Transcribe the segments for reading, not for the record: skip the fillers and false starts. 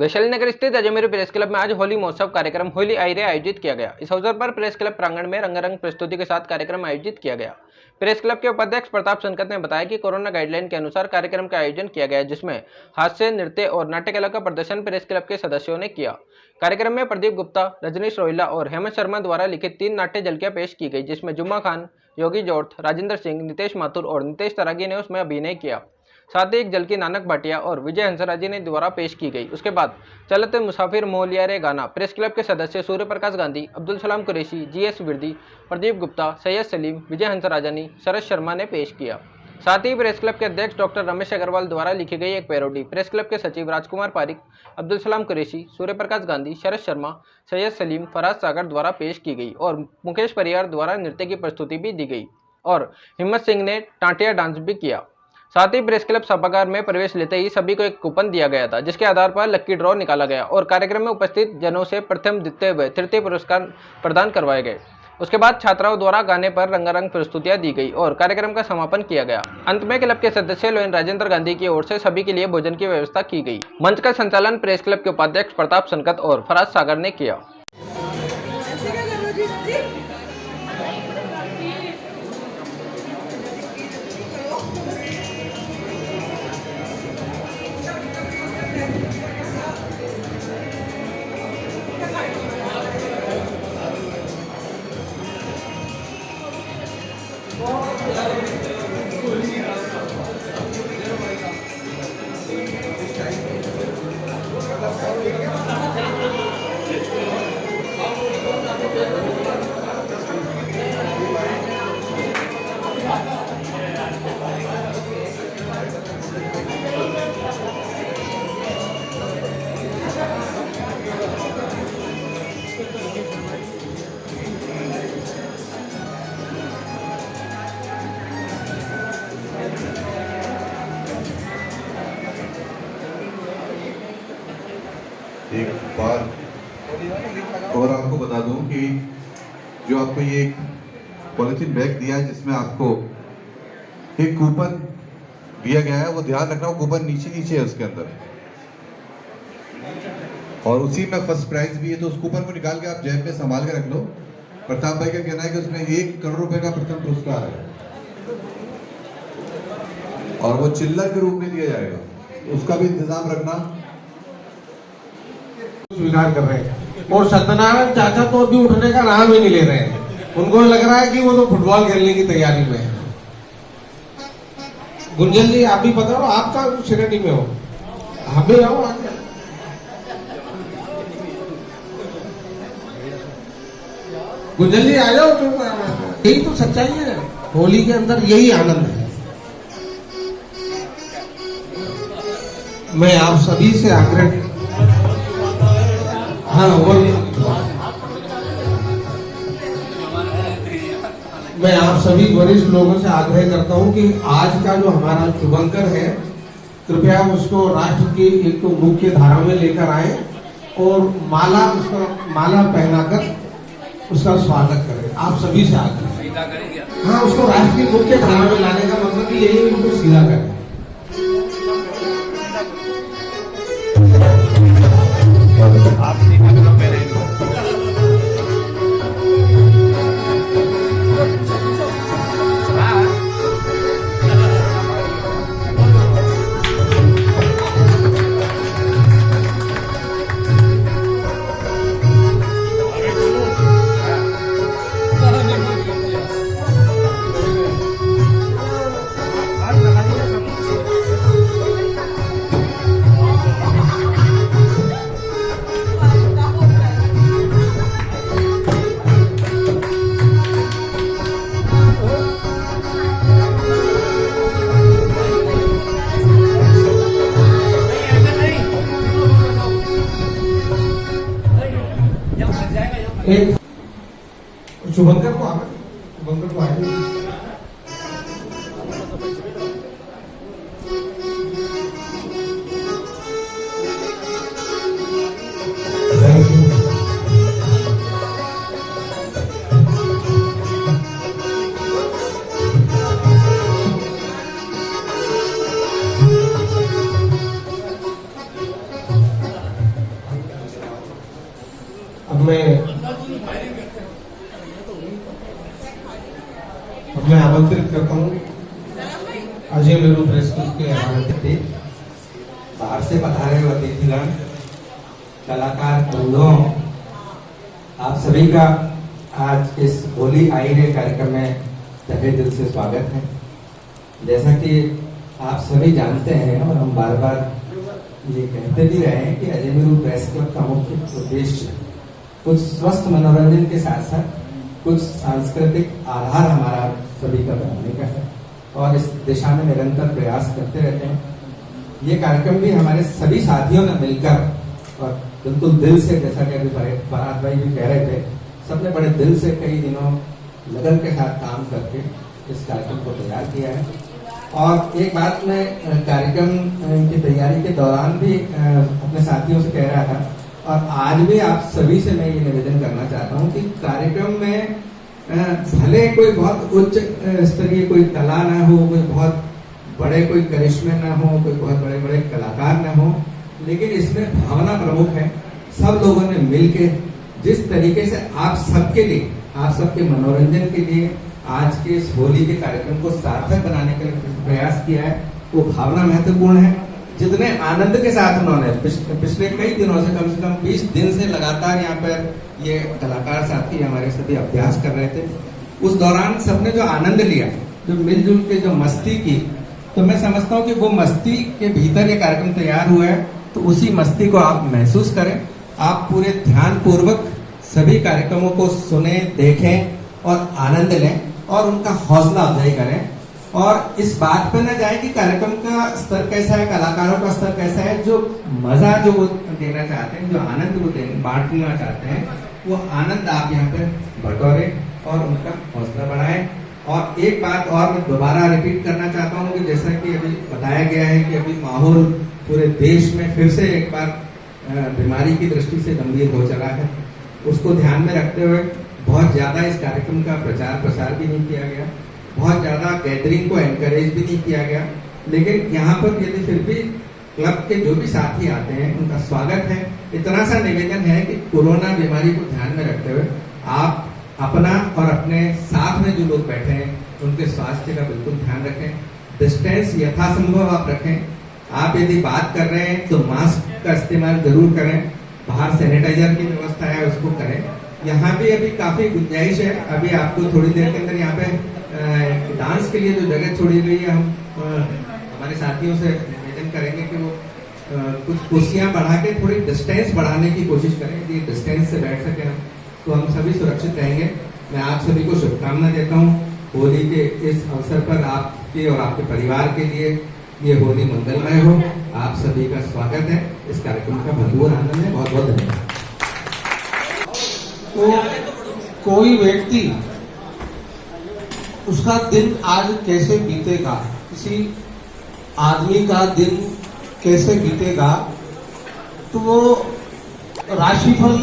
वैशाली नगर स्थित Ajmer press club में आज होली महोत्सव कार्यक्रम होली आयरे आयोजित किया गया। इस अवसर पर प्रेस क्लब प्रांगण में रंगारंग प्रस्तुति के साथ कार्यक्रम आयोजित किया गया। प्रेस क्लब के उपाध्यक्ष प्रताप संकत ने बताया कि कोरोना गाइडलाइन के अनुसार कार्यक्रम का आयोजन किया गया, जिसमें हास्य, नृत्य और नाट्य कला का प्रदर्शन प्रेस क्लब के सदस्यों ने किया। कार्यक्रम में प्रदीप गुप्ता, रजनीश रोहिला और हेमंत शर्मा द्वारा लिखित 3 नाट्य झलकियां पेश की गई, जिसमें जुम्मा खान, योगी जौर्थ, राजेंद्र सिंह, नितेश माथुर और नितेश तरागी ने उसमें अभिनय किया। साथ ही एक झलकी नानक भाटिया और विजय हंसराजी ने द्वारा पेश की गई। उसके बाद चलते मुसाफिर मोहलिया रे गाना प्रेस क्लब के सदस्य सूर्य प्रकाश गांधी, अब्दुल सलाम कुरैशी, जीएस विर्दी, प्रदीप गुप्ता, सैयद सलीम, विजय हंसराजानी, शरद शर्मा ने पेश किया। साथ ही प्रेस क्लब के अध्यक्ष डॉक्टर रमेश अग्रवाल द्वारा लिखी गई एक पैरोडी प्रेस क्लब के सचिव राजकुमार पारिक, अब्दुल सलाम कुरैशी, सूर्य प्रकाश गांधी, शरद शर्मा, सैयद सलीम, फराज सागर द्वारा पेश की गई और मुकेश परियार द्वारा नृत्य की प्रस्तुति भी दी गई और हिम्मत सिंह ने टांटिया डांस भी किया। साथ ही प्रेस क्लब सभागार में प्रवेश लेते ही सभी को एक कूपन दिया गया था, जिसके आधार पर लक्की ड्रॉ निकाला गया और कार्यक्रम में उपस्थित जनों से प्रथम, द्वितीय व तृतीय पुरस्कार प्रदान करवाए गए। उसके बाद छात्राओं द्वारा गाने पर रंगारंग प्रस्तुतियां दी गई और कार्यक्रम का समापन किया गया। अंत में क्लब के सदस्य लोयन राजेंद्र गांधी की ओर से सभी के लिए भोजन की व्यवस्था की गई। मंच का संचालन प्रेस क्लब के उपाध्यक्ष प्रताप संकत और फराज सागर ने किया। एक बार और आपको बता दूं कि जो आपको ये पॉलिथीन बैग दिया है, जिसमें आपको एक कूपन दिया गया है, वो ध्यान रखना, वो कूपन नीचे है उसके अंदर, और उसी में फर्स्ट प्राइज भी है। तो उस कूपन को निकाल के आप जेब में संभाल के रख लो। प्रताप भाई का कहना है कि उसमें 1 करोड़ रुपए का प्रथम पुरस्कार है और वो चिल्लर के रूप में दिया जाएगा, तो उसका भी इंतजाम रखना। स्वीकार कर रहे हैं और सत्यनारायण चाचा तो अभी उठने का नाम ही नहीं ले रहे हैं। उनको लग रहा है कि वो तो फुटबॉल खेलने की तैयारी में है। गुंजन जी, आप भी बताओ, आप का श्रेणी में हो, हम भी आओ आगे। गुंजन जी आ जाओ, तो यही तो सच्चाई है, होली के अंदर यही आनंद है। मैं आप सभी से आग्रह, हाँ, मैं आप सभी वरिष्ठ लोगों से आग्रह करता हूं कि आज का जो हमारा शुभंकर है, कृपया उसको राष्ट्र की एक तो मुख्य धारा में लेकर आए और माला पहनाकर उसका स्वागत करें। आप सभी से आग्रह, हाँ, उसको राष्ट्र की मुख्य धारा में लाने का मतलब यही है, उसको सीधा करें। एक शुभंकर को आना, शुभंकर को आए। मैं आमंत्रित करता हूँ अजय मेरू प्रेस क्लब के अतिथि, बाहर से पधारे हुए अतिथिगण, कलाकार बंधुओं, आप सभी का आज इस होली आई रे कार्यक्रम में तहे दिल से स्वागत है। जैसा कि आप सभी जानते हैं और हम बार बार ये कहते भी रहे हैं कि अजय मेरू प्रेस क्लब का मुख्य उद्देश्य कुछ स्वस्थ मनोरंजन के साथ साथ कुछ सांस्कृतिक आधार हमारा सभी का बनाने का है और इस दिशा में निरंतर प्रयास करते रहते हैं। ये कार्यक्रम भी हमारे सभी साथियों ने मिलकर और बिल्कुल दिल से, जैसा कि अभी फरहाद भाई भी कह रहे थे, सबने बड़े दिल से कई दिनों लगन के साथ काम करके इस कार्यक्रम को तैयार किया है। और एक बात मैं कार्यक्रम की तैयारी के दौरान भी अपने साथियों से कह रहा था और आज भी आप सभी से मैं ये निवेदन करना चाहता हूँ कि कार्यक्रम में भले कोई बहुत उच्च स्तरीय कोई कला ना हो, कोई बहुत बड़े कोई करिश्मे ना हो, कोई बहुत बड़े बड़े कलाकार ना हो, लेकिन इसमें भावना प्रमुख है। सब लोगों ने मिलके जिस तरीके से आप सबके लिए, आप सबके मनोरंजन के लिए आज के इस होली के कार्यक्रम को सार्थक बनाने के लिए प्रयास किया है, वो भावना महत्वपूर्ण है। जितने आनंद के साथ उन्होंने पिछले कई दिनों से कम 20 दिन से लगातार यहाँ पर ये कलाकार साथी हमारे सभी अभ्यास कर रहे थे, उस दौरान सबने जो आनंद लिया, जो मिलजुल के जो मस्ती की, तो मैं समझता हूँ कि वो मस्ती के भीतर ये कार्यक्रम तैयार हुआ है। तो उसी मस्ती को आप महसूस करें, आप पूरे ध्यान पूर्वक सभी कार्यक्रमों को सुने, देखें और आनंद लें और उनका हौसला अफजाई करें और इस बात पर न जाए कि कार्यक्रम का स्तर कैसा है, कलाकारों का स्तर कैसा है। जो मजा जो वो देना चाहते हैं, जो आनंद वो बांटना चाहते हैं, वो आनंद आप यहाँ पे बटोरे और उनका हौसला बढ़ाएं। और एक बात और मैं दोबारा रिपीट करना चाहता हूँ कि जैसा कि अभी बताया गया है कि अभी माहौल पूरे देश में फिर से एक बार बीमारी की दृष्टि से गंभीर हो चला है, उसको ध्यान में रखते हुए बहुत ज्यादा इस कार्यक्रम का प्रचार प्रसार भी नहीं किया गया, बहुत ज्यादा गैदरिंग को एनकरेज भी नहीं किया गया। लेकिन यहाँ पर यदि फिर भी क्लब के जो भी साथी आते हैं उनका स्वागत है। इतना सा निवेदन है कि कोरोना बीमारी को ध्यान में रखते हुए आप अपना और अपने साथ में जो लोग बैठे हैं उनके स्वास्थ्य का बिल्कुल ध्यान रखें, डिस्टेंस यथासंभव आप रखें। आप यदि बात कर रहे हैं तो मास्क का इस्तेमाल जरूर करें, बाहर सैनिटाइजर की व्यवस्था है उसको करें। यहाँ भी अभी काफी गुंजाइश है, अभी आपको थोड़ी देर के अंदर यहाँ पे डांस के लिए जो जगह छोड़ी गई है, हम हमारे साथियों से निवेदन करेंगे कि वो कुछ कुर्सियां बढ़ा के थोड़ी डिस्टेंस बढ़ाने की कोशिश करें, यदि डिस्टेंस से बैठ सके हम तो हम सभी सुरक्षित रहेंगे। मैं आप सभी को शुभकामना देता हूँ। होली के इस अवसर पर आपके और आपके परिवार के लिए ये होली मंगलमय हो। आप सभी का स्वागत है, इस कार्यक्रम का भरपूर आनंद है। बहुत बहुत धन्यवाद। तो कोई व्यक्ति उसका दिन आज कैसे बीतेगा, किसी आदमी का दिन कैसे बीतेगा, तो वो राशिफल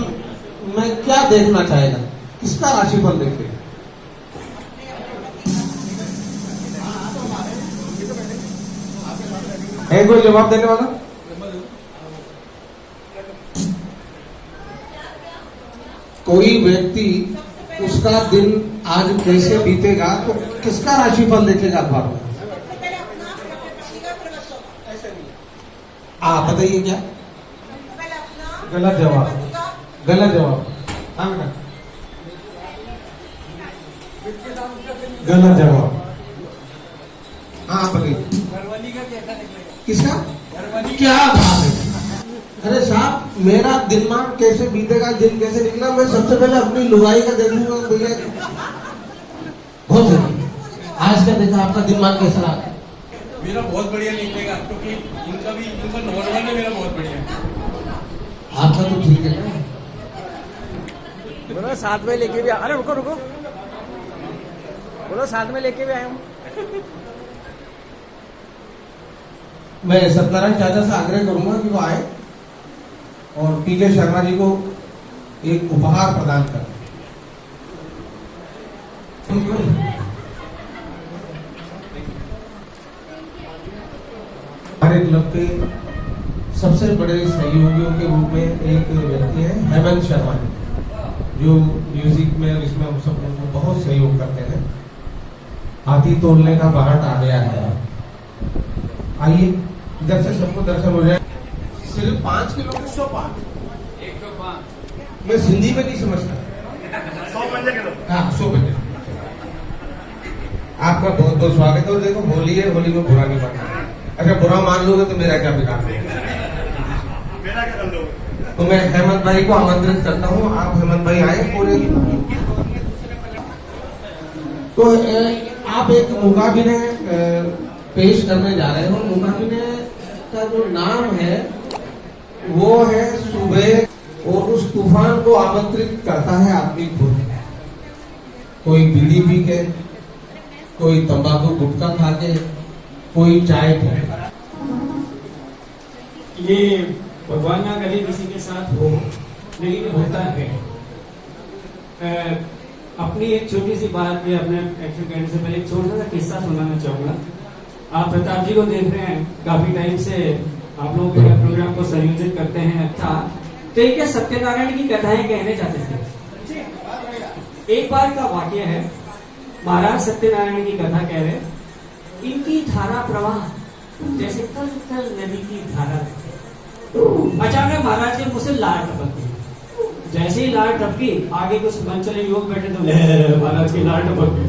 में क्या देखना चाहेगा, किसका राशिफल देखेगा? है कोई जवाब देने वाला? कोई व्यक्ति उसका दिन आज कैसे बीतेगा तो किसका राशिफल देखेगा अखबार में? बताइए क्या? गलत जवाब, गलत जवाब। हाँ बेटा, गलत जवाब। हाँ बताइए, किसका? क्या बात है? अरे साहब, मेरा दिमाग कैसे बीतेगा, दिन कैसे निकला, मैं सबसे पहले अपनी लुगाई का देखूंगा भैया। बहुत जरूरी। आज का देखा आपका दिमाग कैसा रहा? मेरा बहुत बढ़िया निकलेगा, क्योंकि उनका नॉर्मल में मेरा बहुत बढ़िया है। आपका तो ठीक है ना? बोलो साथ में लेके भी अरे रुको रुको, बोलो साथ में लेके भी आया हूँ। मैं सत्यनारायण चाचा से आग्रह करूंगा कि वो आए और पीके शर्मा जी को एक उपहार प्रदान करें। हमारे क्लब के सबसे बड़े सहयोगियों के रूप में एक व्यक्ति है हेमंत शर्मा जी। जो म्यूजिक में और इसमें हम सब लोग बहुत सहयोग करते हैं। हाथी तोड़ने का बाहर आ गया है। आइए इधर से सबको दर्शन हो जाए। सिर्फ 5 किलो के 105 मैं हिंदी में नहीं समझता। 100 किलो। हाँ 100 बजे। आपका बहुत बहुत स्वागत है। और देखो होली है, होली में बुरा नहीं मानना। अच्छा बुरा मान लोगे तो मेरा क्या बिगाड़ मेरा क्या कर लोगे? तो मैं हेमंत भाई को आमंत्रित करता हूँ। आप हेमंत भाई आए पूरे। तो आप एक मुकाबिले पेश करने जा रहे हो। मुकाबिले का जो नाम है वो है सुबह। और उस तूफान को आमंत्रित करता है आदमी खुद। कोई बीड़ी पी के, कोई तंबाकू गुटखा खा के, कोई चाय पी के। ये भगवान ना करे किसी के साथ हो, लेकिन होता है। अपनी एक छोटी सी बात में अपने एक्शन करने से पहले एक छोटा सा किस्सा सुनाना चाहूंगा। आप प्रताप जी को देख रहे हैं, काफी टाइम से आप लोगों के प्रोग्राम को संयोजित करते हैं। अच्छा, तो एक सत्यनारायण की कथाएं कहने जाते थे। एक बार का वाक्य है, महाराज सत्यनारायण की कथा कह रहे, इनकी धारा प्रवाह जैसे कल कल नदी की धारा। अचानक महाराज के मुंह से लार टपक गई। जैसे ही लार टपकी, आगे कुछ मन चले युवक बैठे तो महाराज की लार टपक गई।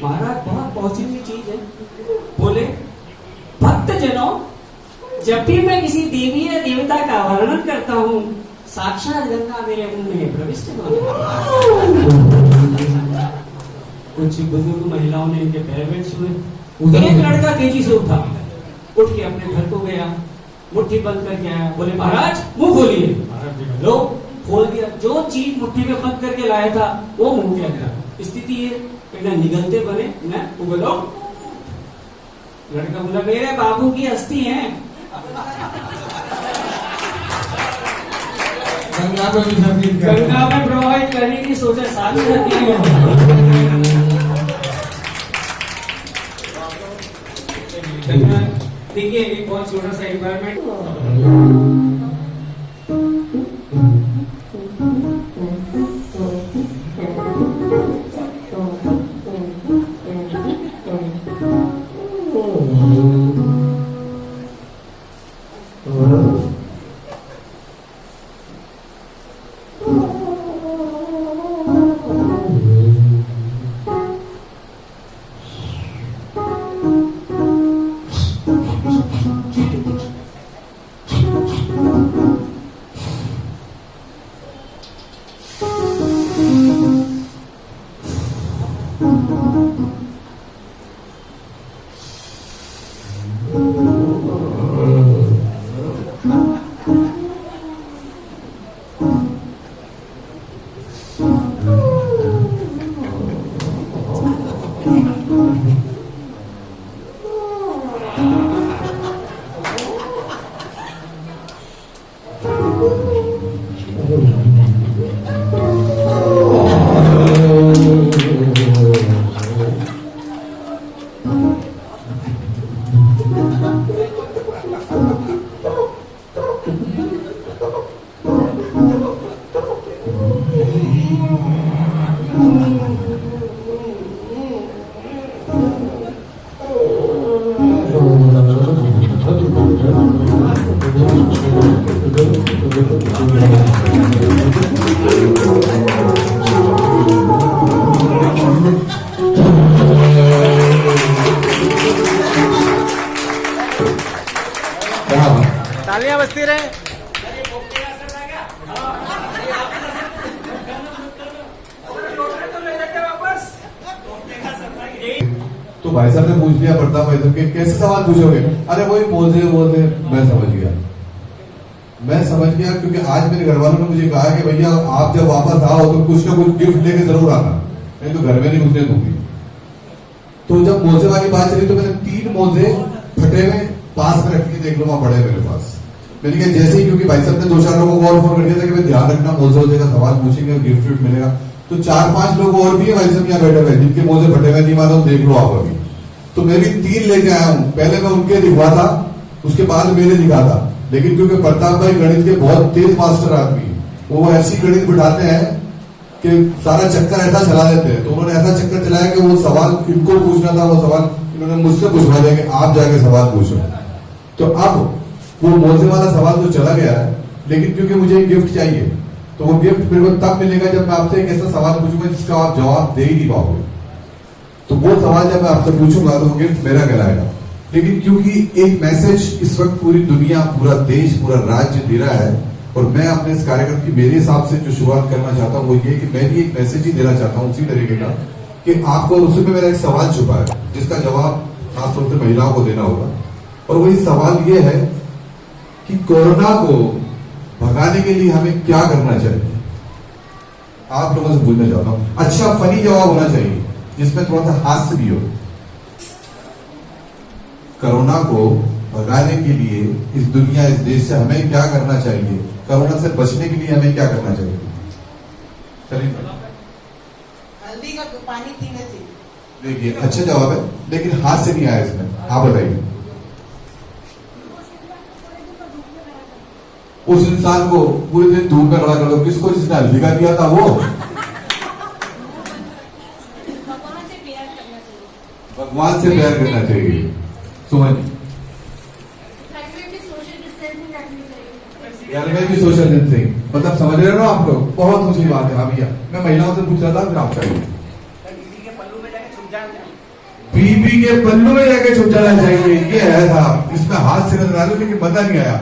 महाराज बहुत पहुंची हुई चीज है, बोले भक्त जनों, जब भी मैं किसी देवी या देवता का वर्णन करता हूँ, साक्षात गंगा मेरे मुंह में प्रविष्ट कुछ बुजुर्ग महिलाओं ने इनके पैर में छुए। एक लड़का तेजी से उठा, उठ के अपने घर को गया, मुट्ठी बंद करके आया। बोले महाराज मुंह खोलिए। महाराज जी लो, खोल दिया। जो चीज मुट्ठी में बंद करके लाया था वो मुंह के अंदर। स्थिति ये निगलते बने न उगलो। लड़का बोला मेरे बाबू की अस्थि है। गंगा में प्रवाहित करने की सोचा साथ देखिए एक बहुत छोटा सा एनवायरमेंट। तालियां बजती रहे। तो भाई साहब ने पूछ लिया प्रताप भाई साहब के कैसे सवाल पूछोगे? अरे वही मोजे बोलते। मैं समझ गया क्योंकि आज मेरे घर वालों ने मुझे कहा कि भैया आप जब वापस आओ तो कुछ ना कुछ गिफ्ट लेके जरूर आना, नहीं तो घर में नहीं घुसने दूंगी। तो जब मोजे वाली बात चली तो मैंने 3 मोजे फटे हुए पास में रख के देख लो वहां पड़े मेरे पास। मैंने कहा जैसे ही, क्योंकि भाई साहब ने 2-4 लोगों को और फोन कर दिया था कि भाई ध्यान रखना मोजे वोजे का सवाल पूछेंगे, गिफ्ट विफ्ट मिलेगा। तो 4-5 लोग और भी है भाई साहब यहाँ बैठे हुए जिनके मोजे फटे हुए नहीं मालूम, देख लो आप अभी। तो मैं भी 3 लेके आया हूँ। पहले मैं उनके दिखवा था, उसके बाद मेरे दिखा था। लेकिन क्योंकि प्रताप भाई गणित के बहुत तेज मास्टर आदमी, वो ऐसी गणित बिठाते हैं कि सारा चक्कर ऐसा चला देते हैं, तो उन्होंने ऐसा चक्कर चलाया कि वो सवाल इनको पूछना था, वो सवाल इन्होंने मुझसे पूछवा दिया कि आप जाके सवाल पूछो। तो अब वो मौजे वाला सवाल तो चला गया है, लेकिन क्योंकि मुझे एक गिफ्ट चाहिए, तो वो गिफ्ट मेरे को तब मिलेगा जब मैं आपसे एक ऐसा सवाल पूछूंगा जिसका आप जवाब दे ही नहीं पाओगे। तो वो सवाल जब मैं आपसे पूछूंगा तो वो गिफ्ट मेरा कहलाएगा। लेकिन क्योंकि एक मैसेज इस वक्त पूरी दुनिया, पूरा देश, पूरा राज्य दे रहा है, और मैं अपने इस कार्यक्रम की मेरे हिसाब से जो शुरुआत करना चाहता हूँ वो ये कि मैं भी एक मैसेज ही देना चाहता हूँ उसी तरीके का कि आपको, उसमें मेरा एक सवाल छुपा है जिसका जवाब खासतौर से महिलाओं को देना होगा। और वही सवाल ये है कि कोरोना को भगाने के लिए हमें क्या करना चाहिए। आप लोगों से पूछना चाहता हूं, अच्छा फनी जवाब होना चाहिए जिसमें थोड़ा सा हास्य भी हो। कोरोना को भगाने के लिए इस दुनिया, इस देश से हमें क्या करना चाहिए, कोरोना से बचने के लिए हमें क्या करना चाहिए। चलिए, हल्दी का पानी पीना चाहिए। देखिए अच्छा जवाब है, लेकिन हाथ से नहीं आया इसमें। आप बताइए, उस इंसान को पूरे दिन धूप में खड़ा कर दो, किसको, जिसने हल्दी का दिया था वो। भगवान से प्यार करना चाहिए। सुमन, घर में भी सोशल डिस्टेंसिंग, मतलब समझ रहे हो ना आप लोग, बहुत ऊंची बात है। हाँ भैया, मैं महिलाओं से पूछ रहा था, फिर आप चाहिए बीबी के पल्लू में जाके छुप जाना चाहिए, ये है था। इसमें हाथ से नजर आ रहा, लेकिन मजा नहीं आया।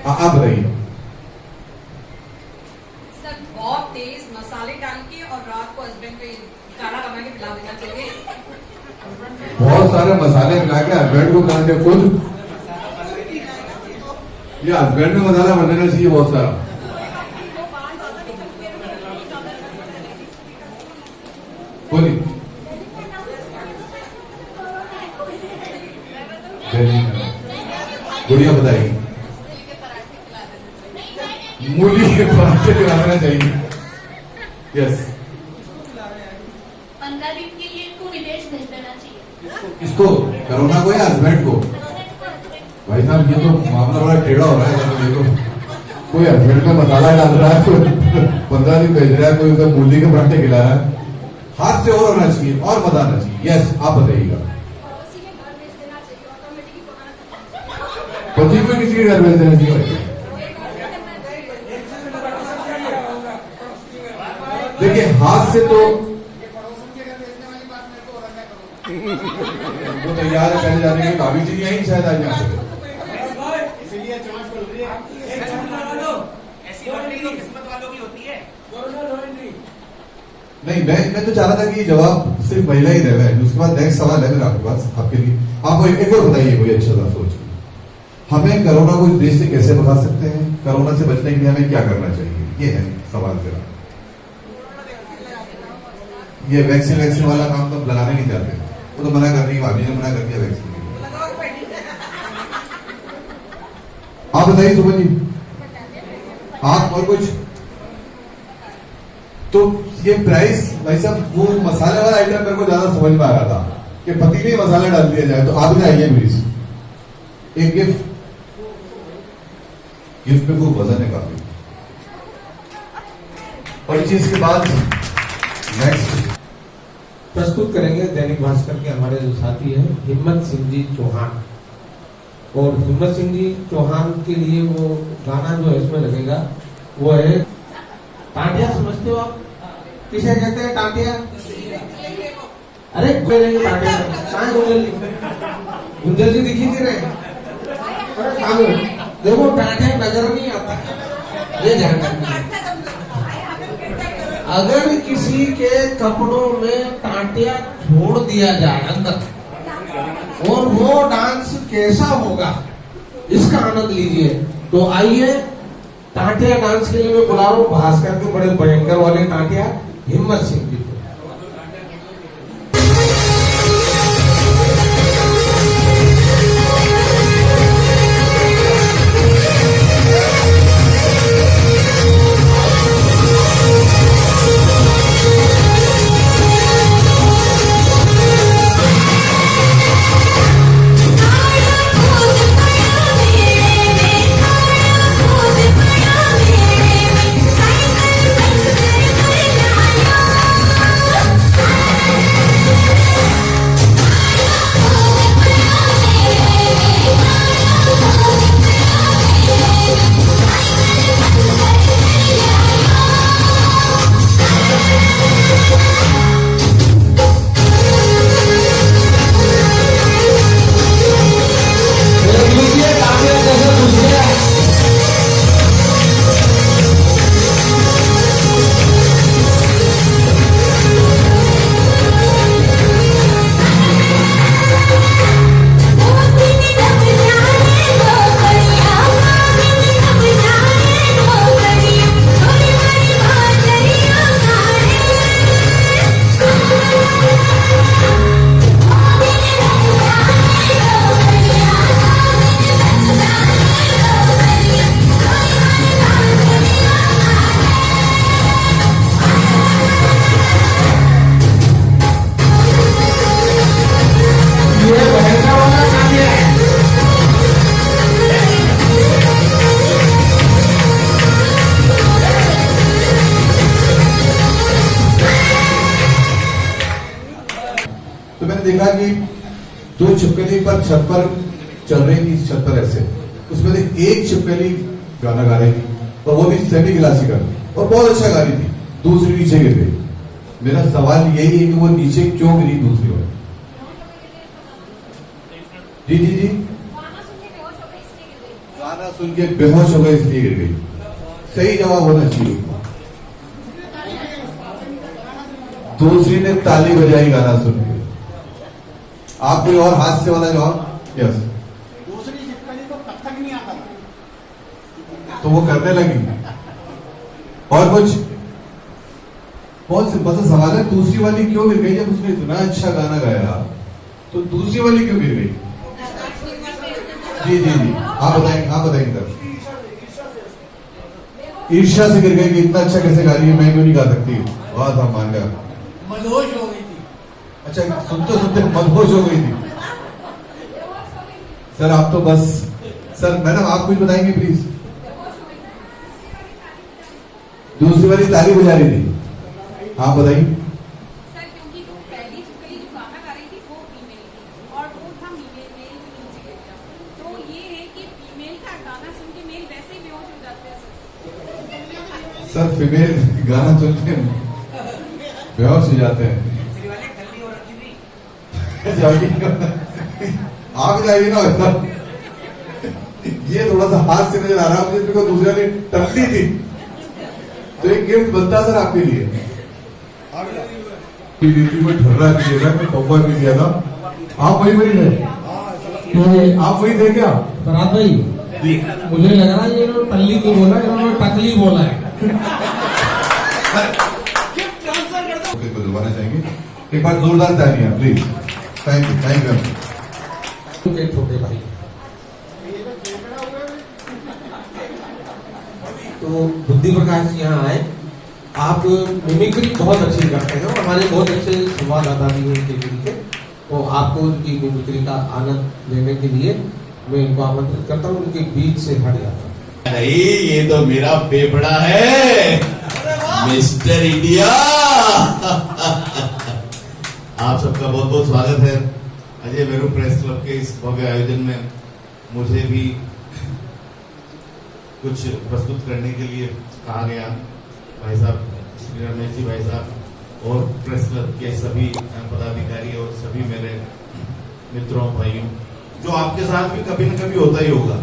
आप बताइए। सर, बहुत तेज मसाले डाल के और रात को हस्बैंड को खाना बना के खिला देना चाहिए। बहुत सारे मसाले मिला के हस्बैंड को खिला के खुद, या हस्बैंड में मसाला बन देना चाहिए बहुत सारा। बोलिए, गुड़िया बताइए। मूली के पराठे खिला देना चाहिए। यस, 15 दिन के लिए इनको विदेश भेज देना चाहिए। किसको, कोरोना को या हस्बैंड को? भाई साहब, ये तो मामला बड़ा टेढ़ा हो रहा है। देखो, कोई हस्बैंड में मसाला डाल रहा है, कोई 15 दिन भेज रहा है, कोई उसे मूली के पराठे खिला रहा है। हाथ से और होना चाहिए और मजा आना चाहिए। यस, आप बताइएगा। पति को किसी के घर भेज देना चाहिए। देखिए, हाथ से तो वो तैयार है पहले जाने के, भाभी जी नहीं आई शायद आज यहाँ पे। नहीं, मैं तो चाह रहा था कि ये जवाब सिर्फ महिला ही रहे। उसके बाद नेक्स्ट सवाल है मेरा आपके पास, आपके लिए। आप एक और बताइए कोई अच्छा सा सोच, हमें कोरोना को इस देश से कैसे बचा सकते हैं, कोरोना से बचने के लिए हमें क्या करना चाहिए, ये है सवाल मेरा। ये वैक्सीन वाला काम तो लगाने नहीं चाहते, वो तो मना कर रही है, भाभी ने मना कर दिया वैक्सीन। आप बताइए सुमन जी, आप और कुछ? तो ये प्राइस, भाई साहब, वो मसाले वाला आइटम मेरे को ज्यादा समझ में आ रहा था कि पति में मसाला डाल दिया जाए। तो आप भी आइए प्लीज, एक गिफ्ट में कोई वजन है काफी। और इस चीज के बाद नेक्स्ट प्रस्तुत करेंगे दैनिक भास्कर के हमारे जो साथी हैं हिम्मत सिंह जी चौहान। और हिम्मत सिंह जी चौहान के लिए वो गाना जो है इसमें लगेगा वो है टाटिया। समझते हो आप किसे कहते हैं टाटिया? अरे टाटिया कहाँ गुंजल जी दिखी नहीं रहे? देखो, टाटिया नजर नहीं आता, ये ध्यान रखना। अगर किसी के कपड़ों में टाटिया छोड़ दिया जाए अंदर और वो डांस कैसा होगा इसका आनंद लीजिए। तो आइए, टाटिया डांस के लिए मैं बुला रहा हूँ भास्कर के बड़े भयंकर वाले टाटिया हिम्मत सिंह जी। साइकिल तो मैंने देखा कि 2 छिपकली पर छत पर चल रही थी, इस छत पर ऐसे, उसमें से एक छिपकली गाना गा रही थी और वो भी सेमी क्लासिकल और बहुत अच्छा गा रही थी, दूसरी नीचे गिर गई। मेरा सवाल यही है कि वो नीचे क्यों गिरी दूसरी बार? जी जी जी, गाना सुन के बेहोश हो गए इसलिए गिर गई। सही जवाब होना चाहिए। दूसरी ने ताली बजाई गाना सुन के। आप कोई और हास्य वाला जवाब? यस। दूसरी छिपकली को कथक नहीं आता था, तो वो करने लगी। और कुछ? बहुत सिंपल सा सवाल है, दूसरी वाली क्यों गिर गई? जब उसने इतना अच्छा गाना गाया तो दूसरी वाली क्यों गिर गई? जी जी जी, आप बताएंगे सर। ईर्ष्या से गिर गई कि इतना अच्छा कैसे गा रही है, मैं क्यों नहीं गा सकती? बहुत हम मान गया, मदहोश हो गई थी। अच्छा सुनते सुनते मदहोश हो गई थी। सर आप तो बस, सर मैडम आप कुछ बताएंगे प्लीज। दूसरी वाली ताली बजा रही थी, आप बताइए। सर क्योंकि वो पहली छिपकली जो गाना गा रही थी वो फीमेल थी और वो था मेल जो नीचे गिर गया। तो ये है कि फीमेल का गाना सुन के मेल वैसे ही बेहोश हो जाते हैं सर फीमेल गाना सुन के बेहोश हो जाते हैं। आप जाइए ना, ये थोड़ा सा हाथ से नजर आ रहा है मुझे, दूसरा ने टल्ली थी तो एक गिफ्ट बनता सर आपके लिए। में ठर्रा दिएगा, मैं पप्पा भी दिया था। आप वही बनी थे, आप वही थे क्या फरहाद भाई? मुझे लग रहा है ये इन्होंने टल्ली नहीं बोला, इन्होंने टकली बोला है। बुलवाना चाहेंगे एक बार जोरदार तालियां प्लीज। थैंक यू छोटे भाई तो बुद्धि प्रकाश जी यहाँ आए। आप मिमिक्री बहुत अच्छी करते हैं और हमारे बहुत अच्छे संवाददाता भी हैं टीवी के, तो आपको उनकी मिमिक्री का आनंद लेने के लिए मैं इनको आमंत्रित करता हूँ, उनके बीच से हट जाता हूँ। नहीं, ये तो मेरा फेफड़ा है, मिस्टर इंडिया। आप सबका बहुत बहुत स्वागत है अजय मेरू प्रेस क्लब के इस भव्य आयोजन में। मुझे भी कुछ प्रस्तुत करने के लिए कहा गया। भाई साहब श्री रमेश जी भाई साहब और प्रेस क्लब के सभी पदाधिकारी और सभी मेरे मित्रों भाइयों, जो आपके साथ भी कभी न कभी होता ही होगा।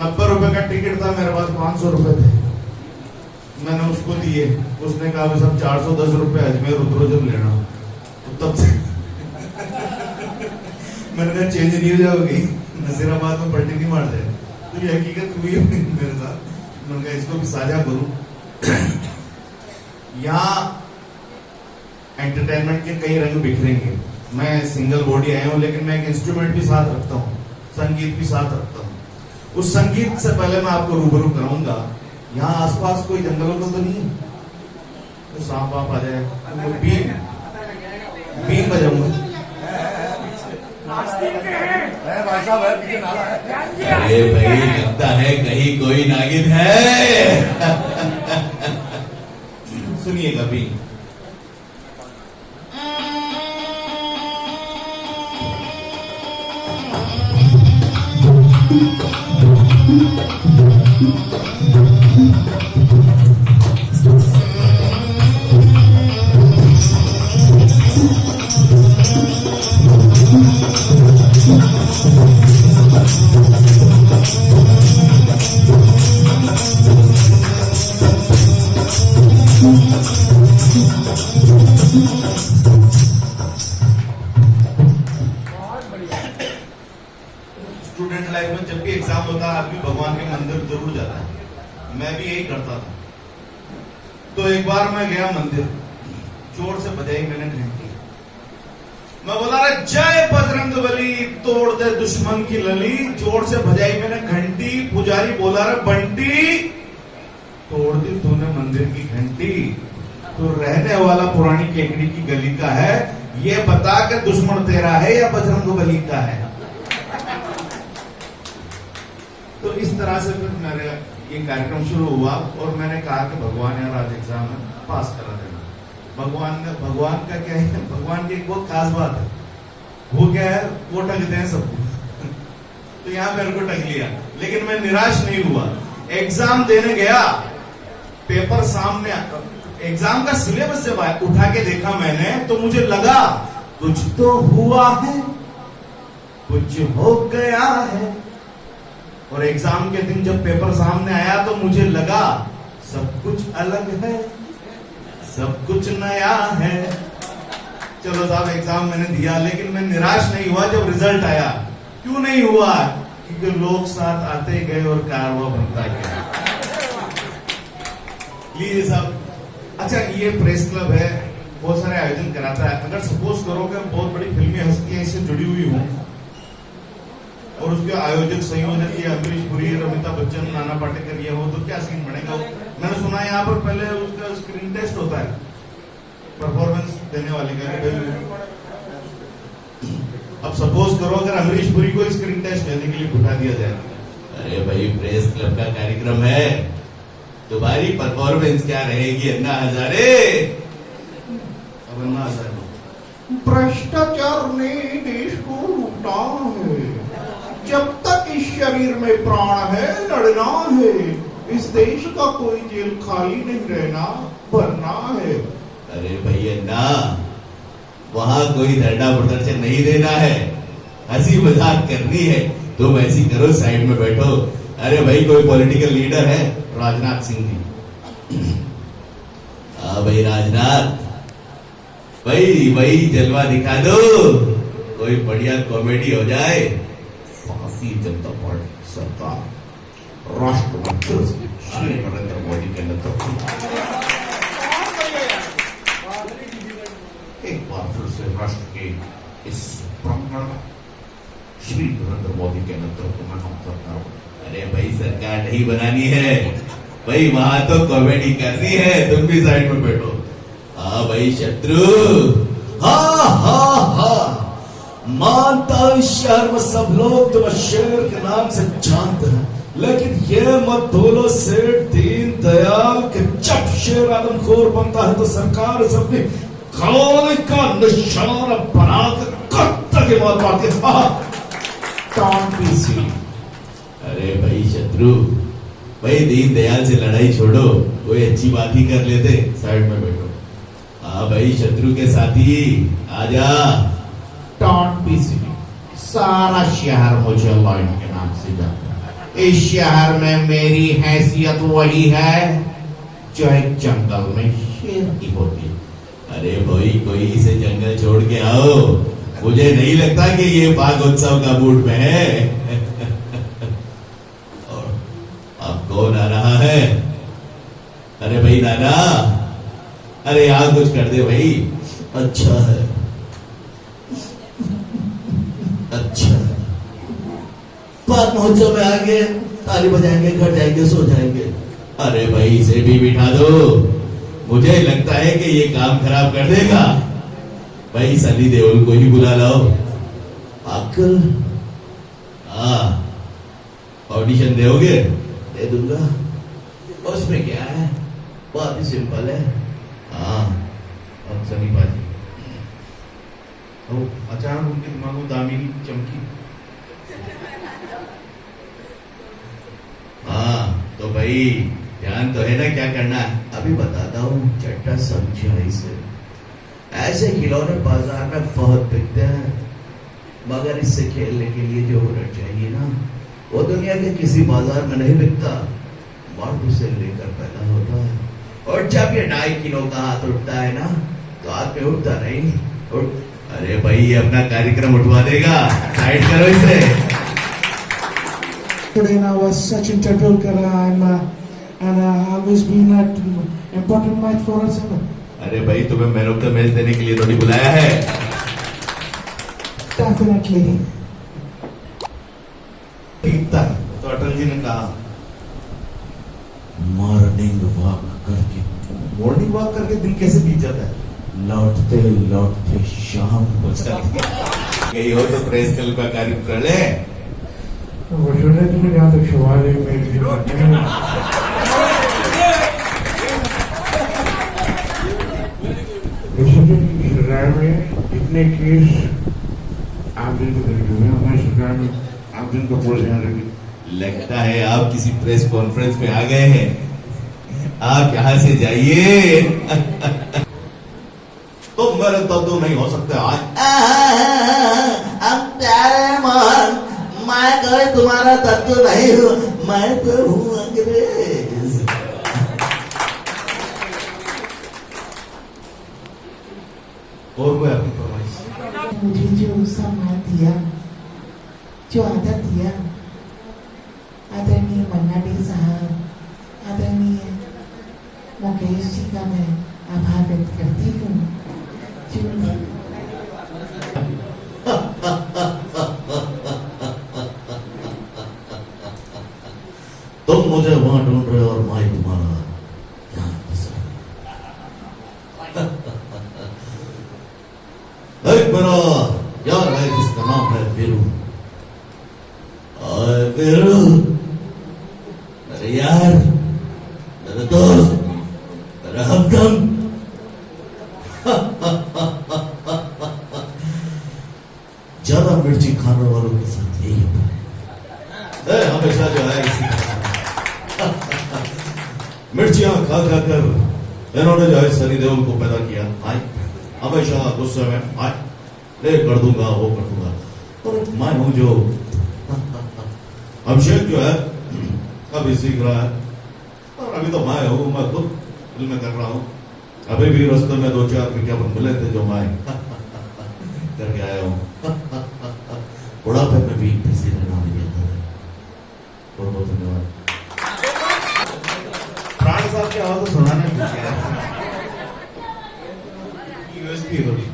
90 रुपए का टिकट था, मेरे पास 500 रुपए थे, मैंने उसको दिए। उसने कहा भाई साहब 410 रुपए अजमेर उतरो जब लेना, तो तब से मैंने कहा चेंज नहीं हो जाओगी, नसीराबाद में पलटी नहीं मार जाए। तो ये हकीकत हुई मेरे साथ, मैंने कहा इसको भी साझा करूं। यहाँ एंटरटेनमेंट के कई रंग बिखरेंगे। मैं सिंगल बॉडी आया हूं, लेकिन मैं एक इंस्ट्रूमेंट भी साथ रखता हूँ, संगीत भी साथ रखता हूँ। उस संगीत से पहले मैं आपको रूबरू कराऊंगा। यहाँ आसपास कोई जंगलों का तो नहीं है, तो सांप वाप आ जाए तो बीन बजाऊंगा। अरे भाई लगता है कहीं कोई नागिन है। सुनिएगा बीन। स्टूडेंट लाइफ में जब भी एग्जाम होता है आदमी भगवान के मंदिर जरूर जाता है। मैं भी यही करता था। तो एक बार मैं गया मंदिर, जोर से बजाई मैंने घंटी। मैं बोला अरे जय बजरंग बली, तोड़ दे दुश्मन की लली। जोर से बजाई मैंने घंटी। पुजारी बोला रे बंटी, तोड़ दी तूने मंदिर की घंटी। तो रहने वाला पुरानी केकड़ी की गली का है, ये बता कि दुश्मन तेरा है या बजरंग बली का है। तो इस तरह से फिर मेरा ये कार्यक्रम शुरू हुआ और मैंने कहा कि भगवान यार आज एग्जाम में पास करा देना। भगवान का क्या है, भगवान की एक बहुत खास बात है, वो क्या है, वो ठगते हैं सबको। तो यहाँ मेरे को ठग लिया, लेकिन मैं निराश नहीं हुआ। एग्जाम देने गया, पेपर सामने, एग्जाम का सिलेबस जब उठा के देखा मैंने, तो मुझे लगा कुछ तो हुआ है, कुछ हो गया है। और एग्जाम के दिन जब पेपर सामने आया तो मुझे लगा सब कुछ अलग है, सब कुछ नया है। चलो साहब, एग्जाम मैंने दिया, लेकिन मैं निराश नहीं हुआ जब रिजल्ट आया। क्यों नहीं हुआ? क्योंकि लोग साथ आते गए और कारवा बनता गया। लीजिए साहब, अच्छा ये प्रेस क्लब है, बहुत सारे आयोजन कराता है। अगर सपोज करो कि बहुत बड़ी फिल्मी हस्तियां इससे जुड़ी हुई हों और उसके आयोजक संयोजक ये अमरीश पुरी, अमिताभ बच्चन, नाना पाटेकर ये हो, तो क्या सीन बनेगा? मैंने सुना है यहाँ पर पहले उसका स्क्रीन टेस्ट होता है परफॉर्मेंस देने वाले का। अब सपोज करो अगर अमरीश पुरी को स्क्रीन टेस्ट देने के लिए उठा दिया जाए, अरे भाई प्रेस क्लब का कार्यक्रम है, तुम्हारी परफॉर्मेंस क्या रहेगी अन्ना हजारे? अब अन्ना हजारे, भ्रष्टाचार ने देश को लूटा है, जब तक इस शरीर में प्राण है लड़ना है, इस देश का कोई जेल खाली नहीं रहना, भरना है। अरे भैया ना, वहां कोई धरना प्रदर्शन नहीं देना है, हंसी मजाक करनी है। तुम ऐसी करो, साइड में बैठो। अरे भाई कोई पॉलिटिकल लीडर है? राजनाथ सिंह जी। हाँ भाई राजनाथ, भाई जलवा दिखा दो, कोई बढ़िया कॉमेडी हो जाए। भारतीय जनता पार्टी सरकार राष्ट्रपति श्री नरेंद्र मोदी के नेतृत्व एक बार फिर से राष्ट्र के इस प्रांगण में श्री नरेंद्र मोदी के नेतृत्व में हम करता हूं। अरे भाई सरकार नहीं बनानी है भाई, वहां तो कॉमेडी करनी है, तुम भी साइड में बैठो। हाँ भाई शत्रु, हाँ हाँ हाँ, मानता इस शहर में सब लोग तुम्हें शेर के नाम से जानते हैं, लेकिन ये मत भूलो सेठ दीन दयाल के जब शेर आदमखोर बनता है तो सरकार से अपनी गोली का निशाना बनाकर कत्ता के मार मारती है। अरे भाई शत्रु, भाई दीन दयाल से लड़ाई छोड़ो, कोई अच्छी बात ही कर लेते, साइड में बैठो। हाँ भाई शत्रु के साथी आजा। टॉन पीसीबी, सारा शहर मुझे लाइन के नाम से जानता है। इस शहर में मेरी हैसियत वही है जो एक जंगल में शेर की होती है। अरे भाई कोई इसे जंगल छोड़ के आओ, मुझे नहीं लगता कि ये बाघ उत्सव का मूड में है। और अब कौन आ रहा है? अरे भाई नाना, अरे यहाँ कुछ कर दे भाई। अच्छा है, अच्छा है, बाघ महोत्सव में आगे ताली बजाएंगे, घर जाएंगे, सो जाएंगे। अरे भाई इसे भी बिठा दो, मुझे लगता है कि ये काम खराब कर देगा। भाई सनी देओल को ही बुला लाओ। अक्ल, हाँ ऑडिशन दोगे? दे दूंगा, उसमें क्या है, बहुत ही सिंपल है। हाँ अब सनी बाजी, अचानक उनके दिमाग में दामिनी चमकी। हाँ तो भाई ध्यान तो है ना क्या करना है? अभी बताता हूँ, चट्टा समझा इसे। ऐसे खिलौने बाजार में बहुत बिकते हैं, मगर इससे खेलने के लिए जो हुनर चाहिए ना, वो दुनिया के किसी बाजार में नहीं बिकता। मर्द उसे लेकर पैदा होता है, और जब ये 2.5 किलो का हाथ उठता है ना, तो हाथ में उठता नहीं। अरे भाई ये अपना कार्यक्रम उठवा देगा, साइड करो इसे। Today now was Sachin Tendulkar and always been an important match for us. अरे भाई तुम्हें मैन ऑफ द मैच देने के लिए थोड़ी बुलाया है। Definitely. बीतता तो अटल जी ने कहा मॉर्निंग वॉक करके दिन कैसे बीत जाता है? लौटते लौटते शाम हो जाती है। यही हो तो प्रेस क्लब का कार्यक्रम कर ले। वो सुने तो यहाँ तक सवाल है मेरे सरकार में इतने केस आप दिन को देखे हुए हमारी सरकार में आप दिन को पूरा ध्यान रखें। लगता है आप किसी प्रेस कॉन्फ्रेंस में आ गए हैं, आप यहां से जाइए। तो मेरे दद्दू नहीं हो सकते आज। हम प्यारे मोहन, मैं कोई तुम्हारा दद्दू नहीं हूँ, मैं तो हूँ अंग्रेज। और कोई आपकी फरमाइश? मुझे जो सम्मान दिया, जो आदर दिया, आदरणीय मन्ना डे साहब, आदरणीय मुकेश जी का मैं आभार व्यक्त करती हूँ। तुम मुझे वहां ढूंढ रहे हो और मैं तुम्हारा यहाँ फंसा। एक मेरा यार है जिसका नाम है वीरू। और वीरू मेरे यार, मेरे दोस्त, मेरा हमदम। ज्यादा मिर्ची खाने वालों के साथ यही होता है। हमेशा जो है इसी मिर्चियां खा खा कर इन्होंने जो है सनी देओल को पैदा किया। आए हमेशा गुस्से में आए, ले कर दूंगा, वो कर दूंगा। और मैं हूं जो अभिषेक जो है अभी सीख रहा है, और अभी तो मैं हूं, मैं खुद फिल्में कर रहा हूं। अभी भी रास्ते में 2-4 विज्ञापन मिले थे जो मैं करके आया हूं। बुढ़ापे में भी किसी ने नाम लिया था। बहुत बहुत धन्यवाद। प्राण साहब की आवाज तो सुनाने में यूएसपी होगी।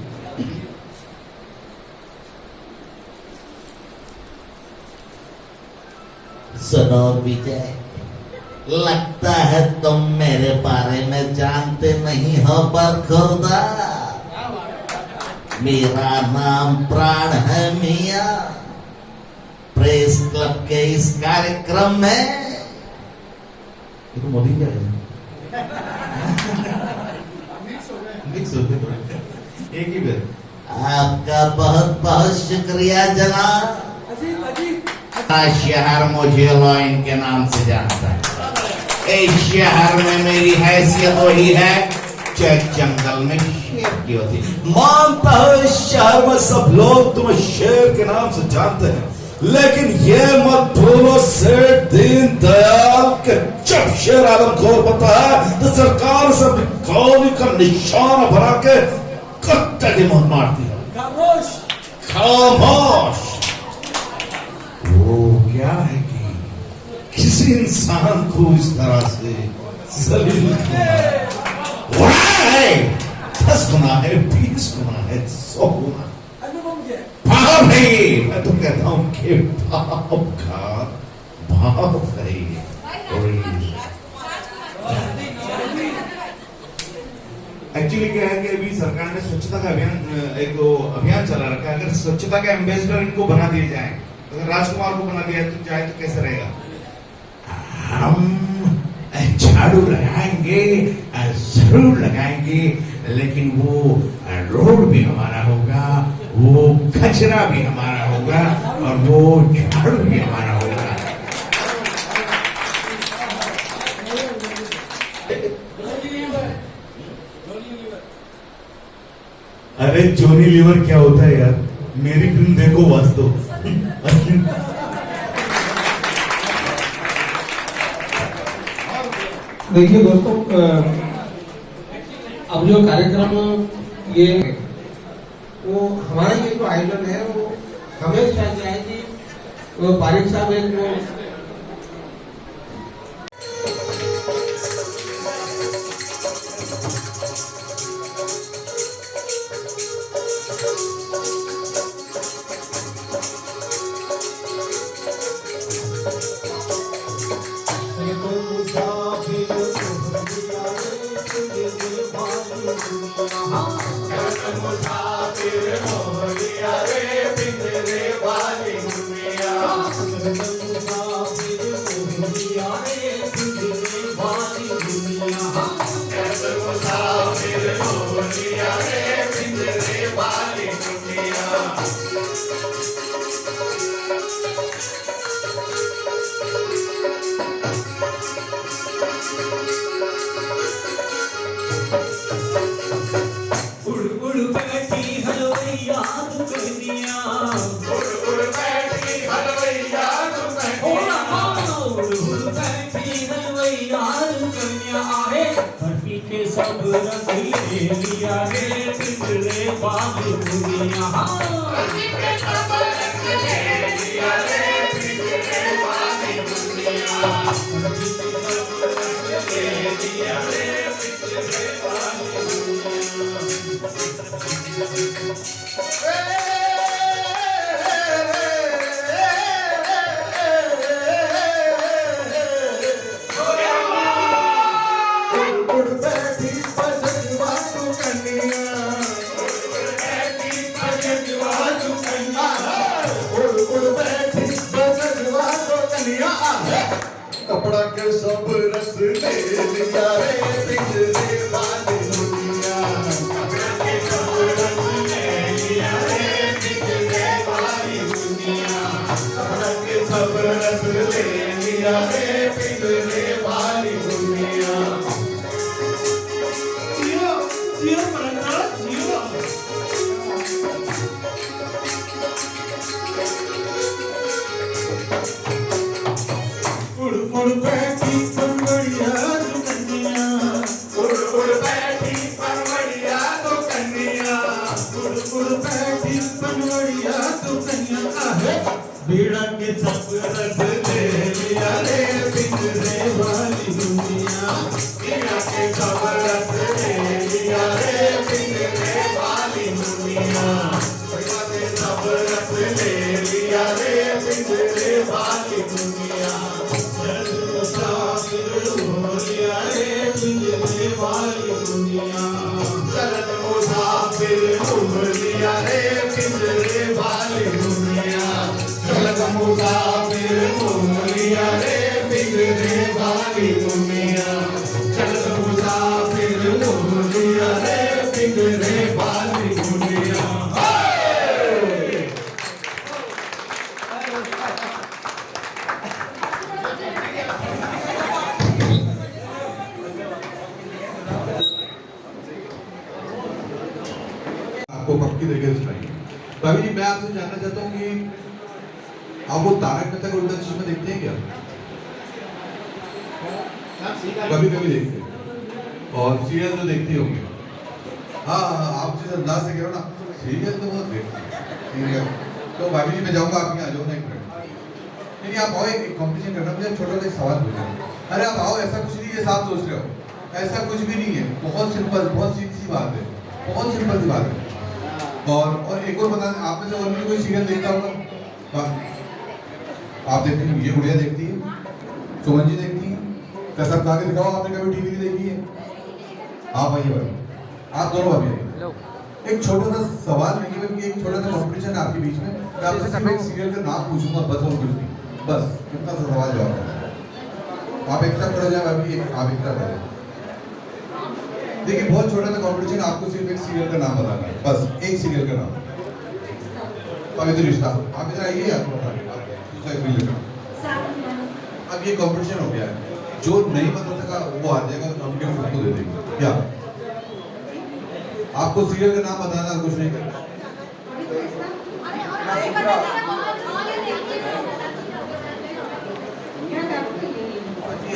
सुनो विजय, लगता है तुम मेरे बारे में जानते नहीं हो बरखुरदा। मेरा नाम प्राण है मिया। प्रेस क्लब के इस कार्यक्रम में ये तो मोदी क्या है? मिक्स हो गए एक ही बार। आपका बहुत बहुत शुक्रिया जनाब। शहर मुझे लॉइन के नाम से जानता है। इस शहर में मेरी हैसियत वही है जो एक जंगल में शेर की होती। मानता है इस शहर में सब लोग तुम्हें शेर के नाम से जानते हैं, लेकिन ये मत भूलो सेठ दीन दयाल के जब शेर आलमखोर बनता है तो सरकार से अपनी कौमी का निशाना बना के कट्टे की मुंह मारती है। खामोश खामोश। वो क्या है कि किसी इंसान को इस तरह से जलील होना है। 10 गुना है, 20 गुना है, 100 गुना। भाव है। मैं तो कहता हूं कि भाव का भाव है। एक्चुअली क्या है कि अभी सरकार ने स्वच्छता का अभियान चला रखा है। अगर स्वच्छता के एम्बेसडर इनको बना दिए जाए, अगर राजकुमार को बना दिया जाए तो कैसे रहेगा? हम झाड़ू लगाएंगे, जरूर लगाएंगे, लेकिन वो रोड भी हमारा होगा, वो कचरा भी हमारा होगा, और वो झाड़ू भी हमारा होगा। अरे जोनी लीवर क्या होता है यार? मेरी फिल्म देखो वास्तव। देखिए दोस्तों, अब जो कार्यक्रम ये वो हमारा ये जो आयोजन है वो हमेशा क्या है कि वो पारिक साहब एक जो दुनिया पिंजरे वाली दुनिया। उड़ उड़ बैठी हलवैया दुकनिया, उड़ उड़ बैठी हलवैया दुकनिया, उड़ उड़ बैठी हलवैया दुकनिया आहे, बर्फी के सब रस ले लिया रे पिंजरे वाली दुनिया। बर्फी के सब रस ले लिया रे पिंजरे वाली दुनिया। बर्फी के सब रस ले लिया रे पिंजरे वाली दुनिया। कपड़ा के सब रस ले लिया रे पिंजरे वाली दुनिया। कपड़ा के सब रस ले लिया रे पिंजरे वाली दुनिया। कपड़ा के सब रस ले लिया रे पिंजरे वाली दुनिया। जियो जियो मरना जियो। उड़ उड़ बैठी पनवड़िया दुकनिया, उड़ उड़ बैठी पनवड़िया दुकनिया, उड़ उड़ बैठी पनवड़िया दुकनिया आहे। बीड़ा के सब रस ले लिया रे पिंजरे वाली दुनिया। बीड़ा के सब रस ले लिया रे पिंजरे वाली दुनिया। बीड़ा के सब रस ले लिया रे पिंजरे वाली दुनिया। चलत मुसाफिर घूम लिया रे पिंजरे वाली दुनिया। चलत मुसाफिर घूम लिया रे पिंजरे वाली दुनिया। चलत मुसाफिर घूम लिया रे पिंजरे वाली दुनिया। आपको पक्की तरीके से चाहिए। भाभी जी, मैं आपसे जानना चाहता हूँ कि आप वो तारक मेहता का उल्टा चश्मा देखते हैं क्या? कभी कभी देखते हैं, और सीरियल तो देखती होंगे। हाँ हाँ, आप जिस अंदाज से कह रहे हो ना, सीरियल तो बहुत देखते हैं। ठीक है, तो भाभी जी मैं जाऊँगा आपके यहाँ, आ जाओ ना एक मिनट। नहीं आप आओ, एक कॉम्पिटिशन करना। मुझे छोटा सा एक सवाल पूछना। अरे आप आओ, ऐसा कुछ नहीं है, साफ सोच रहे हो, ऐसा कुछ भी नहीं है। बहुत सिंपल, बहुत सीधी सी बात है, बहुत सिंपल सी बात है। और एक और बता दें, आप में से और भी कोई सीरियल देखता होगा? आप देखते हैं? ये गुड़िया देखती है, सुमन जी देखती है, कसम खा के दिखाओ आपने कभी टीवी देखी है? आप आइए भाई, आप दोनों भाभी आइए। एक छोटा सा सवाल नहीं है, एक छोटा सा कॉम्पिटिशन है आपके बीच में। मैं आपसे सिर्फ एक सीरियल का नाम पूछूंगा, बस और कुछ नहीं, बस इतना सा सवाल जवाब है। आप एक तरफ खड़े हो जाए भाभी, आप एक तरफ आ जाए। देखिए बहुत छोटा सा कॉम्पिटिशन, आपको सिर्फ एक सीरियल का नाम बताना है, बस एक सीरियल का नाम। पवित्र रिश्ता, आप इधर आइए, आपको दूसरा सीरियल का। अब ये कॉम्पिटिशन हो गया है, जो नहीं बता सका वो हार जाएगा, तो हम उसको दे देंगे। क्या आपको सीरियल का नाम बताना, कुछ नहीं करना।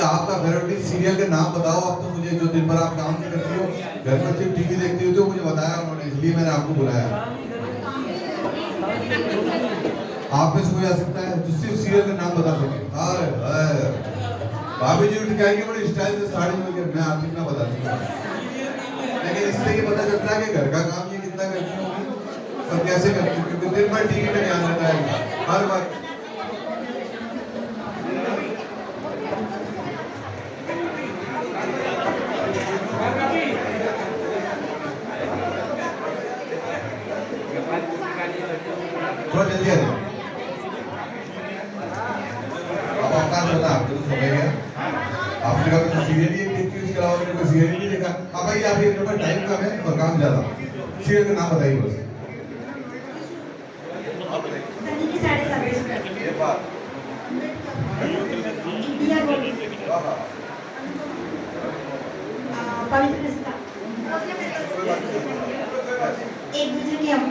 आपका फेवरेट सीरियल के नाम बताओ। अब तो मुझे, जो दिन भर आप काम नहीं करती हो, घर में सिर्फ टीवी देखती हो, तो मुझे बताया उन्होंने, इसलिए मैंने आपको बुलाया। आप में से कोई आ सकता है जो सिर्फ सीरियल का नाम बता सके? भाभी जी उठ के आएंगे बड़ी स्टाइल से साड़ी में, मैं आप कितना बताती हूँ, लेकिन इससे ये पता चलता है कि घर का काम ये कितना करती होंगी और कैसे करती हूँ, क्योंकि दिन भर टीवी में ध्यान रहता है हर वक्त। थोड़ा जल्दी आ जाओ, अब आपका होता है, आपको तो समय गया। आपने कहा सीरियल ही देखती हूँ, इसके अलावा मैंने कोई सीरियल नहीं देखा। अब भाई आप ये टाइम कम है, और काम ज्यादा। सीरियल का नाम बताइए बस। ये बात पवित्र रिश्ता, एक दूसरे के हम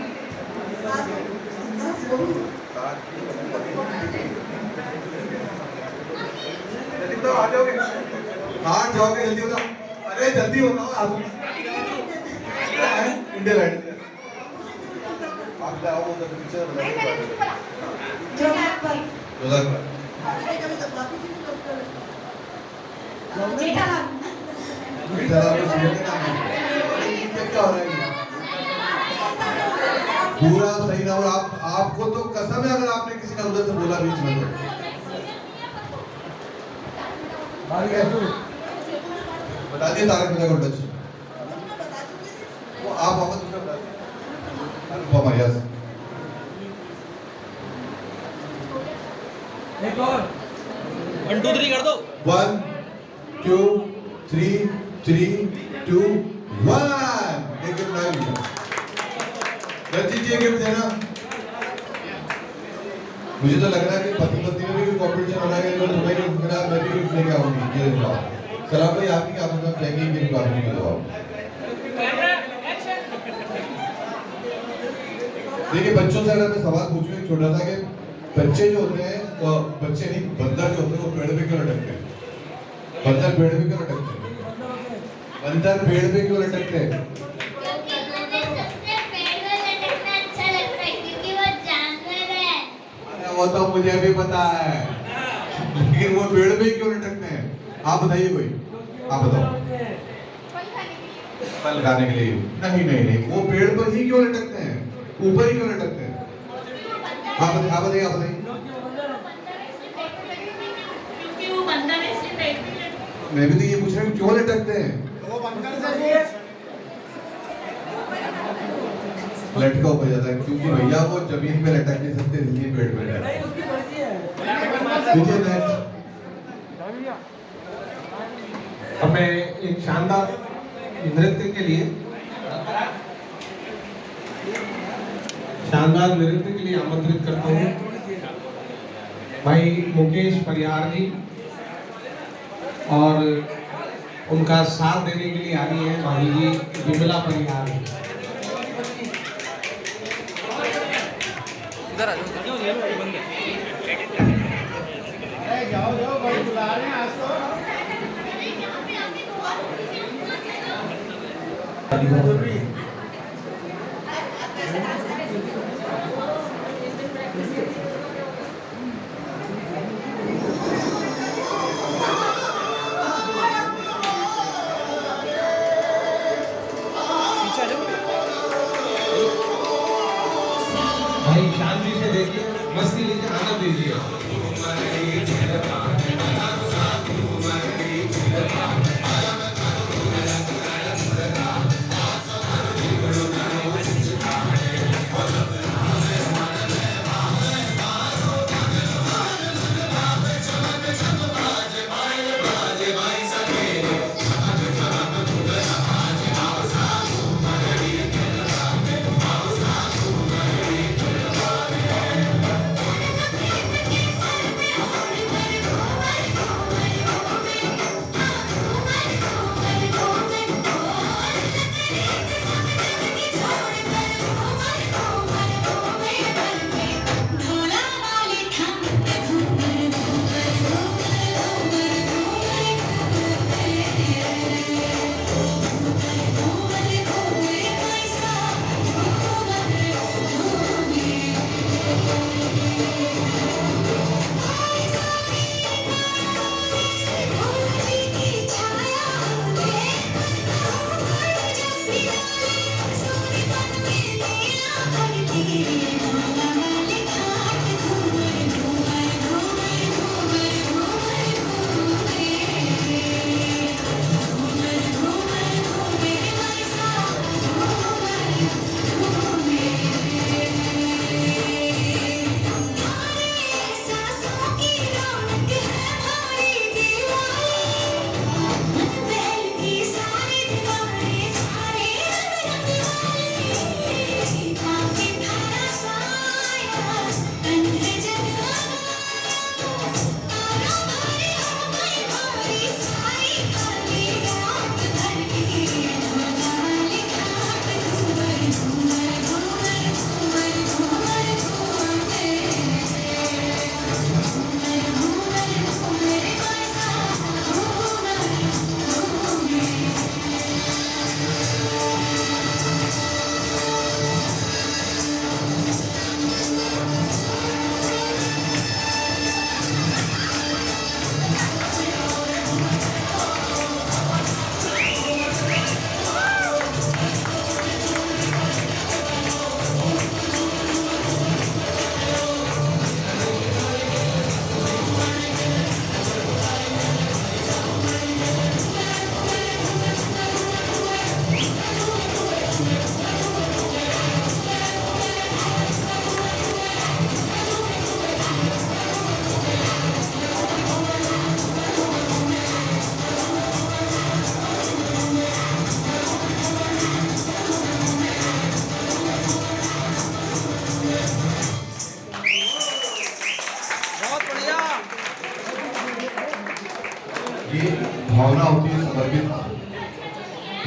आ जाओगे, हाँ जाओगे, जल्दी बताओ। अरे जल्दी बताओ आप। इंडिया लाइट आप जाओ, वो तो पिक्चर बताइए। जोधाकबर, जेठालाल, क्या हो रहा है? पूरा सही ना। और आपको तो कसम है, अगर आपने किसी का उधर से बोला बीच में तो बता दिए तारक मेहता का उल्टा चश्मा। वो आप वापस उसमें बता दीजिए। अनुपमा, यस। एक और 1 2 3 कर दो। 1 2 3 3 2 1। एक गिफ्ट लाइव रंजीत जी, गिफ्ट देना। मुझे तो लग रहा है कि पति पत्नी में भी कोई कॉम्पिटिशन होना है। तो मैं भी गिफ्ट लेके आऊंगी। ये देखो सलाम भाई, आपकी क्या मतलब चाहिए गिफ्ट आपने के दो। देखिए बच्चों से अगर मैं सवाल पूछूं एक छोटा सा, कि बच्चे जो होते हैं, तो बच्चे नहीं, बंदर जो होते हैं वो पेड़ पे क्यों लटकते हैं? बंदर पेड़ पे क्यों लटकते हैं? बंदर पेड़ पे क्यों लटकते हैं? वो तो मुझे भी पता है, लेकिन वो पेड़ पे क्यों लटकते हैं? आप बताइए कोई, आप बताओ। फल खाने के लिए? नहीं नहीं नहीं, वो पेड़ पर ही क्यों लटकते हैं? ऊपर ही क्यों लटकते हैं? आप बताइए, आप बताइए, आप बताइए। मैं भी तो ये पूछ रहा हूँ क्यों लटकते हैं? लटका ऊपर जाता है क्योंकि भैया वो जमीन पे लटक नहीं सकते, इसलिए पेड़ पे लटकते हैं। हमें एक शानदार नृत्य के लिए आमंत्रित करता हूँ भाई मुकेश परिहार जी, और उनका साथ देने के लिए आ रही है भाभी जी विमला परिहार। जाओ जाओ, बड़ी बुला रहे हैं आज तो। भाई शांति से देखिए, मस्ती लीजिए, आनंद लीजिए।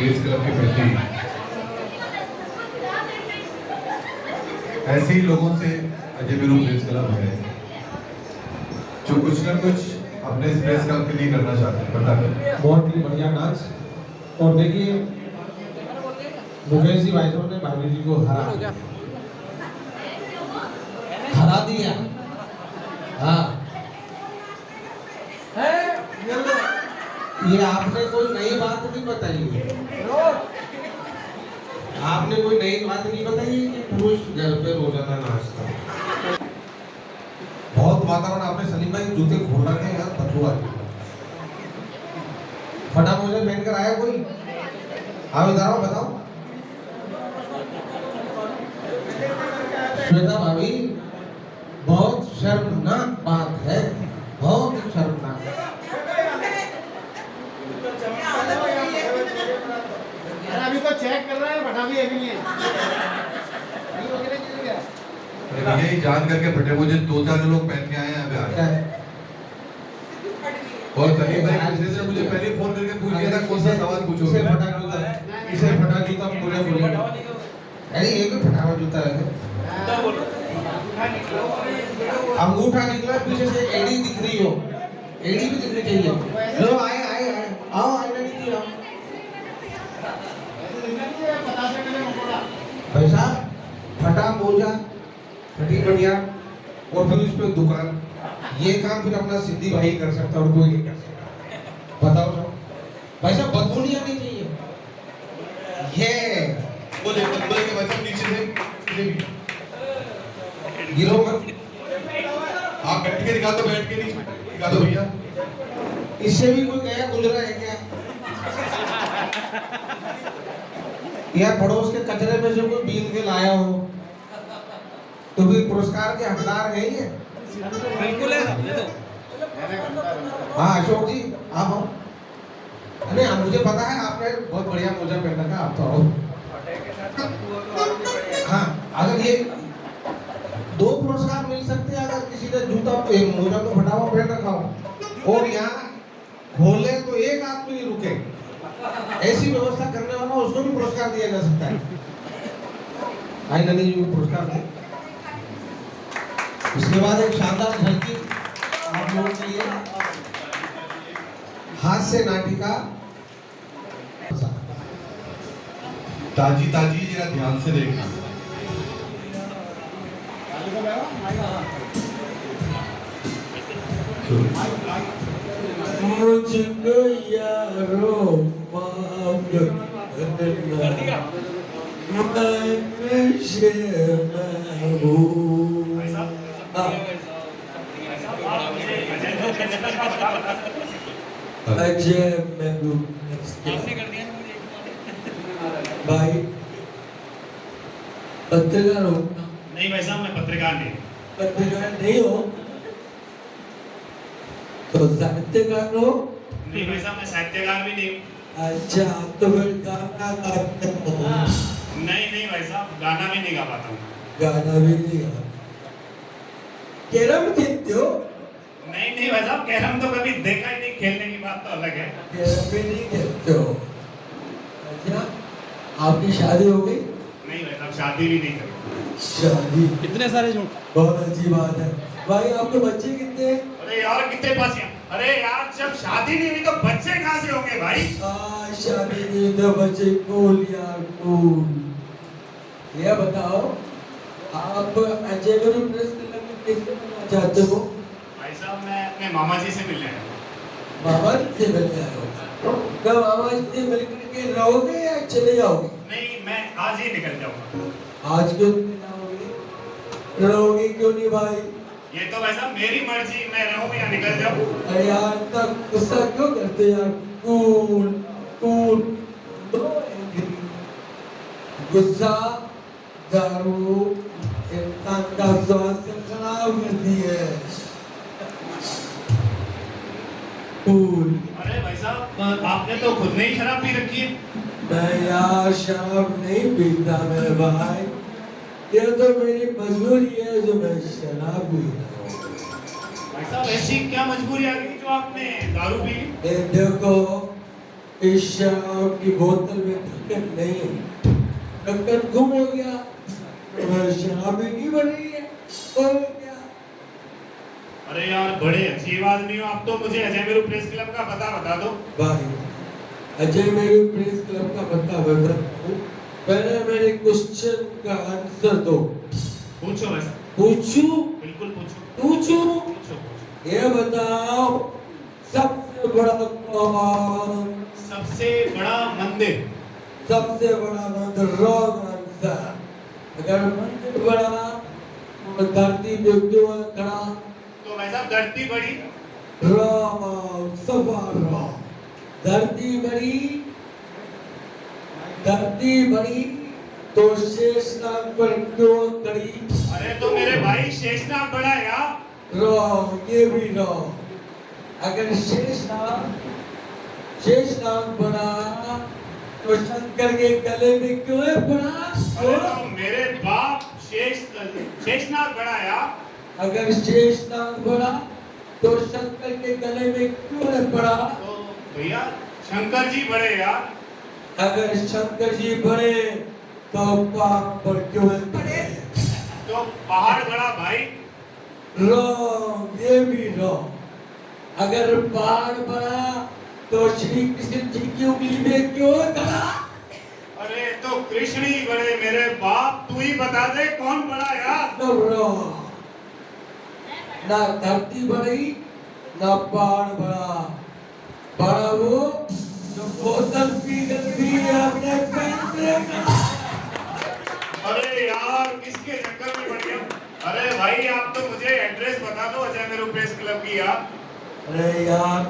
प्रेस क्लब के प्रति ऐसे ही लोगों से अजय वीरू प्रेस क्लब है जो कुछ ना कुछ अपने इस प्रेस क्लब के लिए करना चाहते हैं। बता दें बहुत ही बढ़िया डांस। और देखिए मुकेश जी भाई साहब ने भाभी जी को हरा दिया। हाँ ये आपने कोई नई बात नहीं बताई, आपने कोई नई बात नहीं बताई कि पुरुष घर पे रोजाना नाचता। बहुत वातावरण आपने सलीम भाई जूते खोल रखे हैं यार, बदबू आ रही है। फटा मोजा पहन कर आया कोई? हाँ इधर आओ बताओ। श्वेता भाभी बहुत शर्मनाक बात है, बहुत ही शर्मनाक है। अभी तो चेक कर रहा है, फटा भी अभी नहीं है। यही जान करके फटे मुझे 2-4 लोग पहन के आए हैं अभी। और सलीम भाई पिछले से मुझे पहले फोन करके पूछ लिया था कौन सा सवाल पूछोगे। इसे फटा जूता पूरे बोलेंगे। अरे ये कोई फटा हुआ जूता है। अंगूठा निकला पीछे से, एड़ी दिख रही हो, एड़ी भी दिखनी चाहिए। लो आए आए आए आओ आए नहीं आओ। भाई साहब फटा मोजा, फटी बढ़िया और फिर उस पे दुकान, ये काम फिर अपना सिद्धि भाई कर सकता और कोई नहीं कर सकता। बताओ तो भाई साहब बदबू नहीं आनी चाहिए। ये बोले के भाई साहब नीचे से गिरो मत। आप बैठ के निकाल दो, बैठ के नहीं निकाल दो भैया। इससे भी कोई गया गुजरा है क्या? या पड़ोस के कचरे में से कोई बीन के लाया हो तो भी पुरस्कार के हकदार है ये। बिल्कुल है। हाँ अशोक जी आप आओ। नहीं मुझे पता है आपने बहुत बढ़िया मोजा पहन रखा, आप तो आओ। हाँ अगर ये 2 पुरस्कार मिल सकते हैं अगर किसी ने जूता मोजा तो फटा हुआ पहन रखा हो और यहाँ खोले तो एक आदमी नहीं रुके, ऐसी व्यवस्था करने वाला उसको भी पुरस्कार दिया जा सकता है। आई ननी जी को पुरस्कार दें। इसके बाद एक शानदार झलकी आप लोगों के लिए हास्य नाटिका ताजी ताजी जरा ध्यान से देखना। मुझको यारो माफ करना, मैं नशे में हूँ। अजय मैं भाई पत्रकार हो? नहीं भाई साहब मैं पत्रकार नहीं। पत्रकार नहीं हो तो साहित्यकार हो? नहीं भाई साहब मैं साहित्यकार भी नहीं हूँ। अच्छा तो फिर गाना गाते हो? नहीं भाई साहब गाना भी नहीं गा पाता हूँ। गाना भी नहीं गा। कैरम खेलते हो? नहीं भाई साहब कैरम तो कभी देखा ही नहीं, खेलने की बात तो अलग है। कैरम भी नहीं खेलते हो? अच्छा आपकी शादी हो गई? नहीं भाई साहब शादी भी नहीं करी। शादी इतने सारे झूठ, बहुत अच्छी बात है। भाई आपके बच्चे कितने हैं? अरे यार कितने पास हैं? अरे यार जब शादी नहीं हुई तो बच्चे कहाँ से होंगे भाई? शादी नहीं तो बच्चे कूल यार कूल। ये बताओ आप अजय वीरू प्रेस क्लब में कैसे मिलना चाहते हो? भाई साहब मैं अपने मामा जी से मिलने आया हूँ। मामा जी से मिलने आए हो? क्या मामा जी से मिलकर के रहोगे या चले जाओगे? नहीं मैं आज ही निकल जाऊंगा। आज क्यों नहीं रहोगे? क्यों नहीं भाई? ये तो भाई साहब मेरी मर्जी, मैं रहूं या निकल जाऊं। अरे यार इतना गुस्सा क्यों करते यार? कूल कूल गुस्सा दारू इंसान का स्वास्थ्य खराब करती है। कूल। अरे भाई साहब आपने तो खुद ने ही शराब पी रखी है। मैं यार शराब नहीं पीता मेरे भाई, ये तो मेरी मजबूरी है जो मैं शराब पी रहा हूँ। भाई साहब ऐसी क्या मजबूरी आ गई जो आपने दारू पी ली? देखो इस शराब की बोतल में ढक्कन नहीं है, ढक्कन गुम हो गया तो वह शराब ही नहीं बन रही है। और क्या? अरे यार बड़े अजीब आदमी हो आप तो। मुझे अजय मेरू प्रेस क्लब का पता बता दो। भाई अजय मेरू प्रेस क्लब का पता बता दो, पहले मेरे क्वेश्चन का आंसर दो। पूछो वैसा। पूछूं? बिल्कुल पूछो। पूछूं? पूछो। ये बताओ सबसे बड़ा कौन? सबसे बड़ा मंदिर। सबसे बड़ा मंदिर रॉन्ग आंसर। अगर मंदिर बड़ा तो धरती पे क्यों है खड़ा? तो भाई साहब धरती बड़ी। रॉन्ग, सफा रॉन्ग। धरती बड़ी तो शेषनाग पर क्यों खड़ी? अरे तो मेरे भाई शेषनाग बड़ा है यार। रॉन्ग, ये भी रॉन्ग। अगर शेषनाग बड़ा तो शंकर के गले में क्यों है बड़ा? अरे तो मेरे बाप शेषनाग बड़ा है यार। अगर शेषनाग बड़ा तो शंकर के गले में क्यों है बड़ा? तो भैया शंकर जी बड़े यार। अगर शंकर जी बड़े तो पहाड़ पर क्यों है बड़े? तो पहाड़ बड़ा भाई। रॉन्ग, ये भी रॉन्ग। अगर पहाड़ बड़ा तो श्री कृष्ण जी की उंगली में क्यों है बड़ा? अरे तो कृष्ण ही बड़े मेरे बाप। तू ही बता दे कौन बड़ा यार। रॉन्ग। ना धरती बड़ी ना पहाड़ बड़ा, बड़ा वो जो बोतल पी है अपने पेट में। अरे यार किसके चक्कर में पड़ गया। अरे भाई आप तो मुझे एड्रेस बता दो अजय मेरू प्रेस क्लब की यार। अरे यार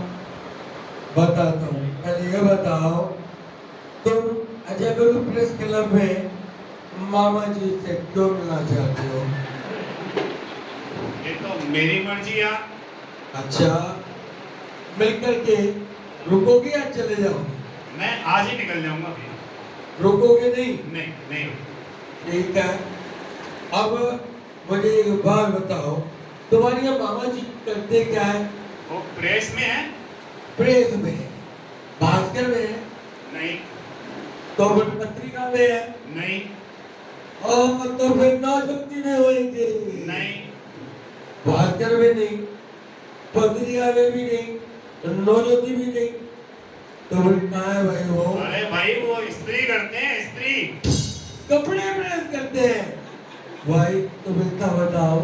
बताता हूँ, पहले ये बताओ तुम अजय मेरू प्रेस क्लब में मामा जी से क्यों मिलना चाहते हो? ये तो मेरी मर्जी यार। अच्छा, मिलकर के रुकोगे या चले जाओगे? मैं आज ही निकल जाऊंगा भैया। रुकोगे नहीं? नहीं। ठीक है। अब मुझे एक बात बताओ, तुम्हारी ये मामा जी करते क्या है? वो प्रेस में है। प्रेस में? भास्कर में है? नहीं। तो फिर पत्रिका में है? नहीं। और तो फिर नौशक्ति में होंगे? नहीं। भास्कर में नहीं, पत्रिका में भी नहीं, नौज्योति भी नहीं, तो फिर कहाँ है भाई वो? अरे भाई वो इस्त्री करते हैं, इस्त्री। कपड़े प्रेस करते हैं भाई। तुम इतना बताओ,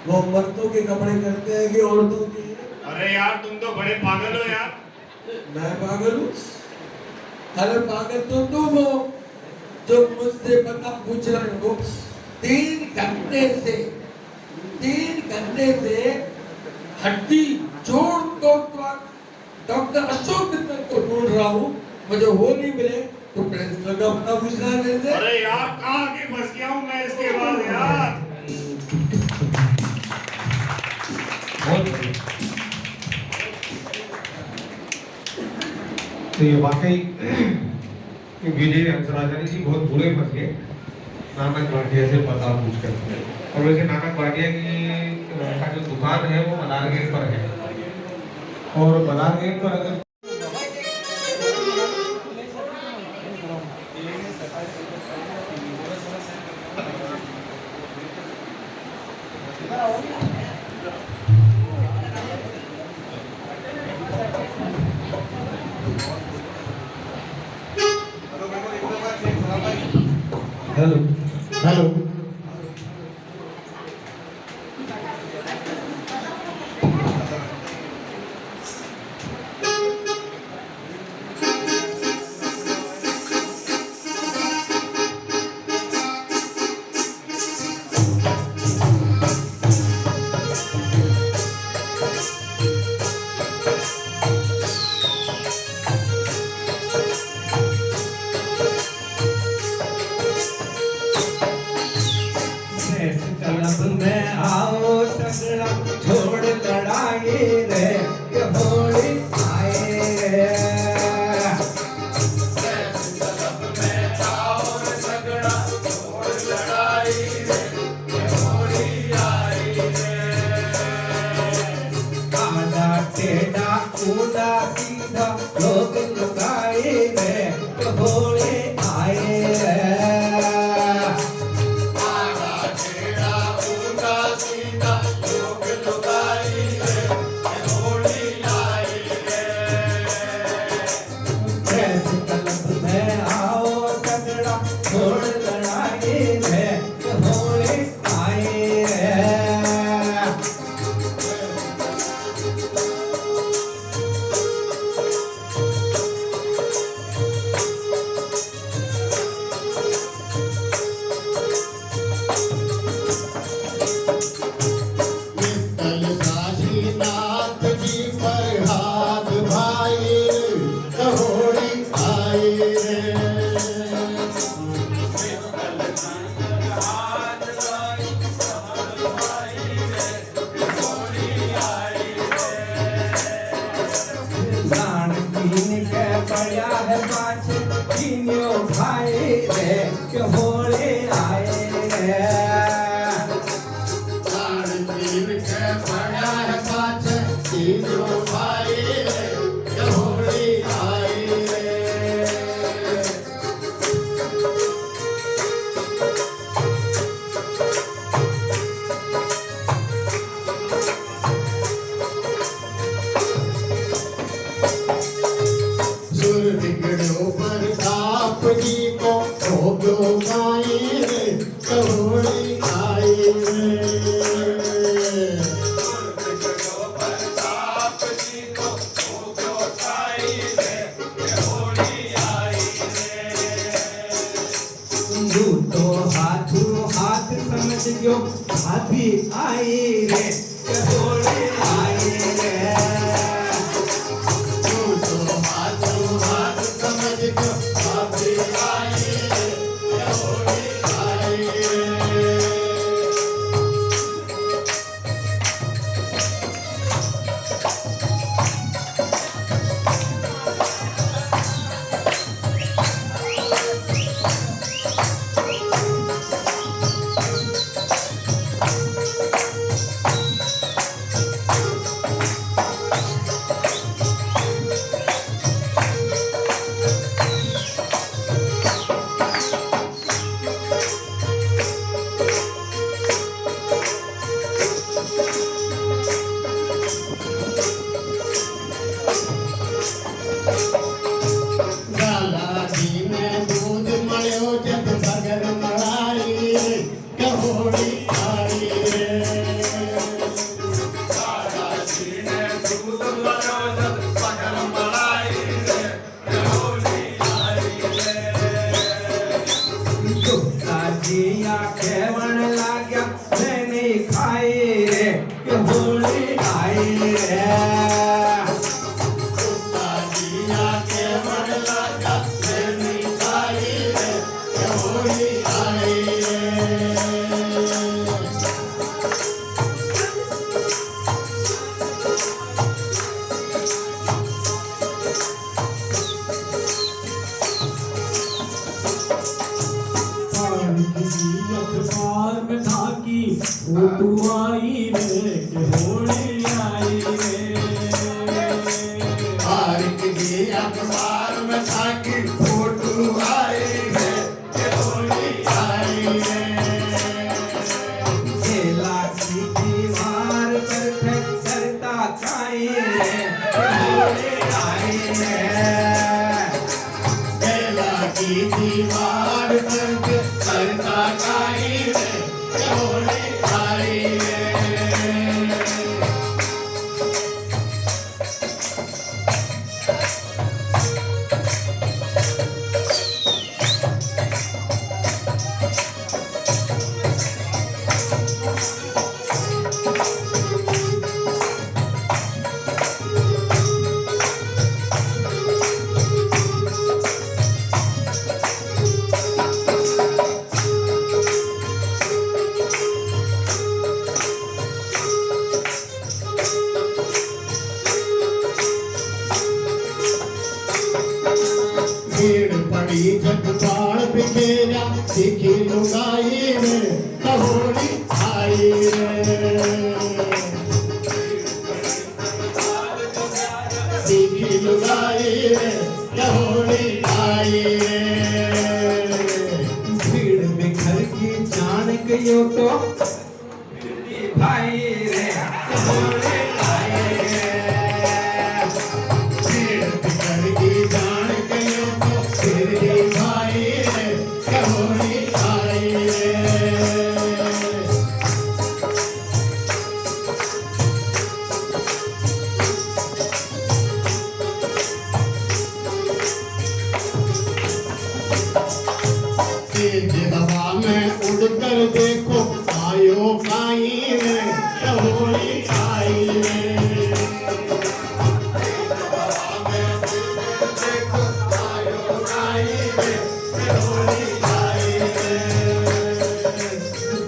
वो मर्दों के कपड़े करते हैं कि औरतों के? अरे यार तुम तो बड़े पागल हो यार। मैं पागल हूँ? अरे पागल तो तुम हो जो मुझसे पता पूछ रहे हो। 3 घंटे से हड्डी जोड़ तोड़ डॉक्टर अशोक मित्तल को ढूंढ रहा हूँ, मुझे वो नहीं मिले तो प्रेस क्लब अपना पूछना है मेरे से। अरे यार कहाँ के फंस गया हूँ मैं इसके बाद यार। तो ये वाकई विजय हंसराजानी जी बहुत बुरे फंस गए नानक भाटिया से पता पूछ कर। और वैसे नानक भाटिया की का जो दुकान है वो मनार गेट पर है, और मनार गेट पर अगर हेलो हेलो क्लब में आओ सगड़ा छोड़ लड़ाई रे, ये होली आए रे। क्लब में आओ सगड़ा छोड़ लड़ाई रे, ये होली आई रे। आधा टेढ़ा ऊंधा सीधा लोग लुकाए हाथों हाथ समझ जो भाभी आई रे के होली आई रे तो हाथों हाथ समझ जो भाभी आई रे के होली आई रे अखबार में था कि फोटो आई रे के होली आई रे अखबार में था कि फोटो आई रे के होली आई रे केला की दीवार पर करता काई रे के होली आई रे केला की दीवार पर करता काई रे के होली आई रे भीड़ पड़ी जगबाड़ बिखेरा दिखी लुगाई रे होली आई रे दिखी लुगाई रे होली आई रे भीड़ में घर की जान गयो तो भाई रे होली आई रे भीड़ में घर की जान गयो तो फिर भाई रे होली आई रे तेज हवा में उड़कर देखो आयो काई रे होली आई रे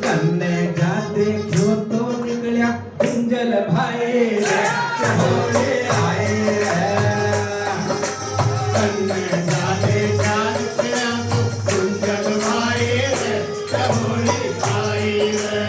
कन्ने जा देखो तो निकलिया कुंजल भाई रे होली आई रे कन्ने जाने जान गया तो कुंजल भाई रे होली आई रे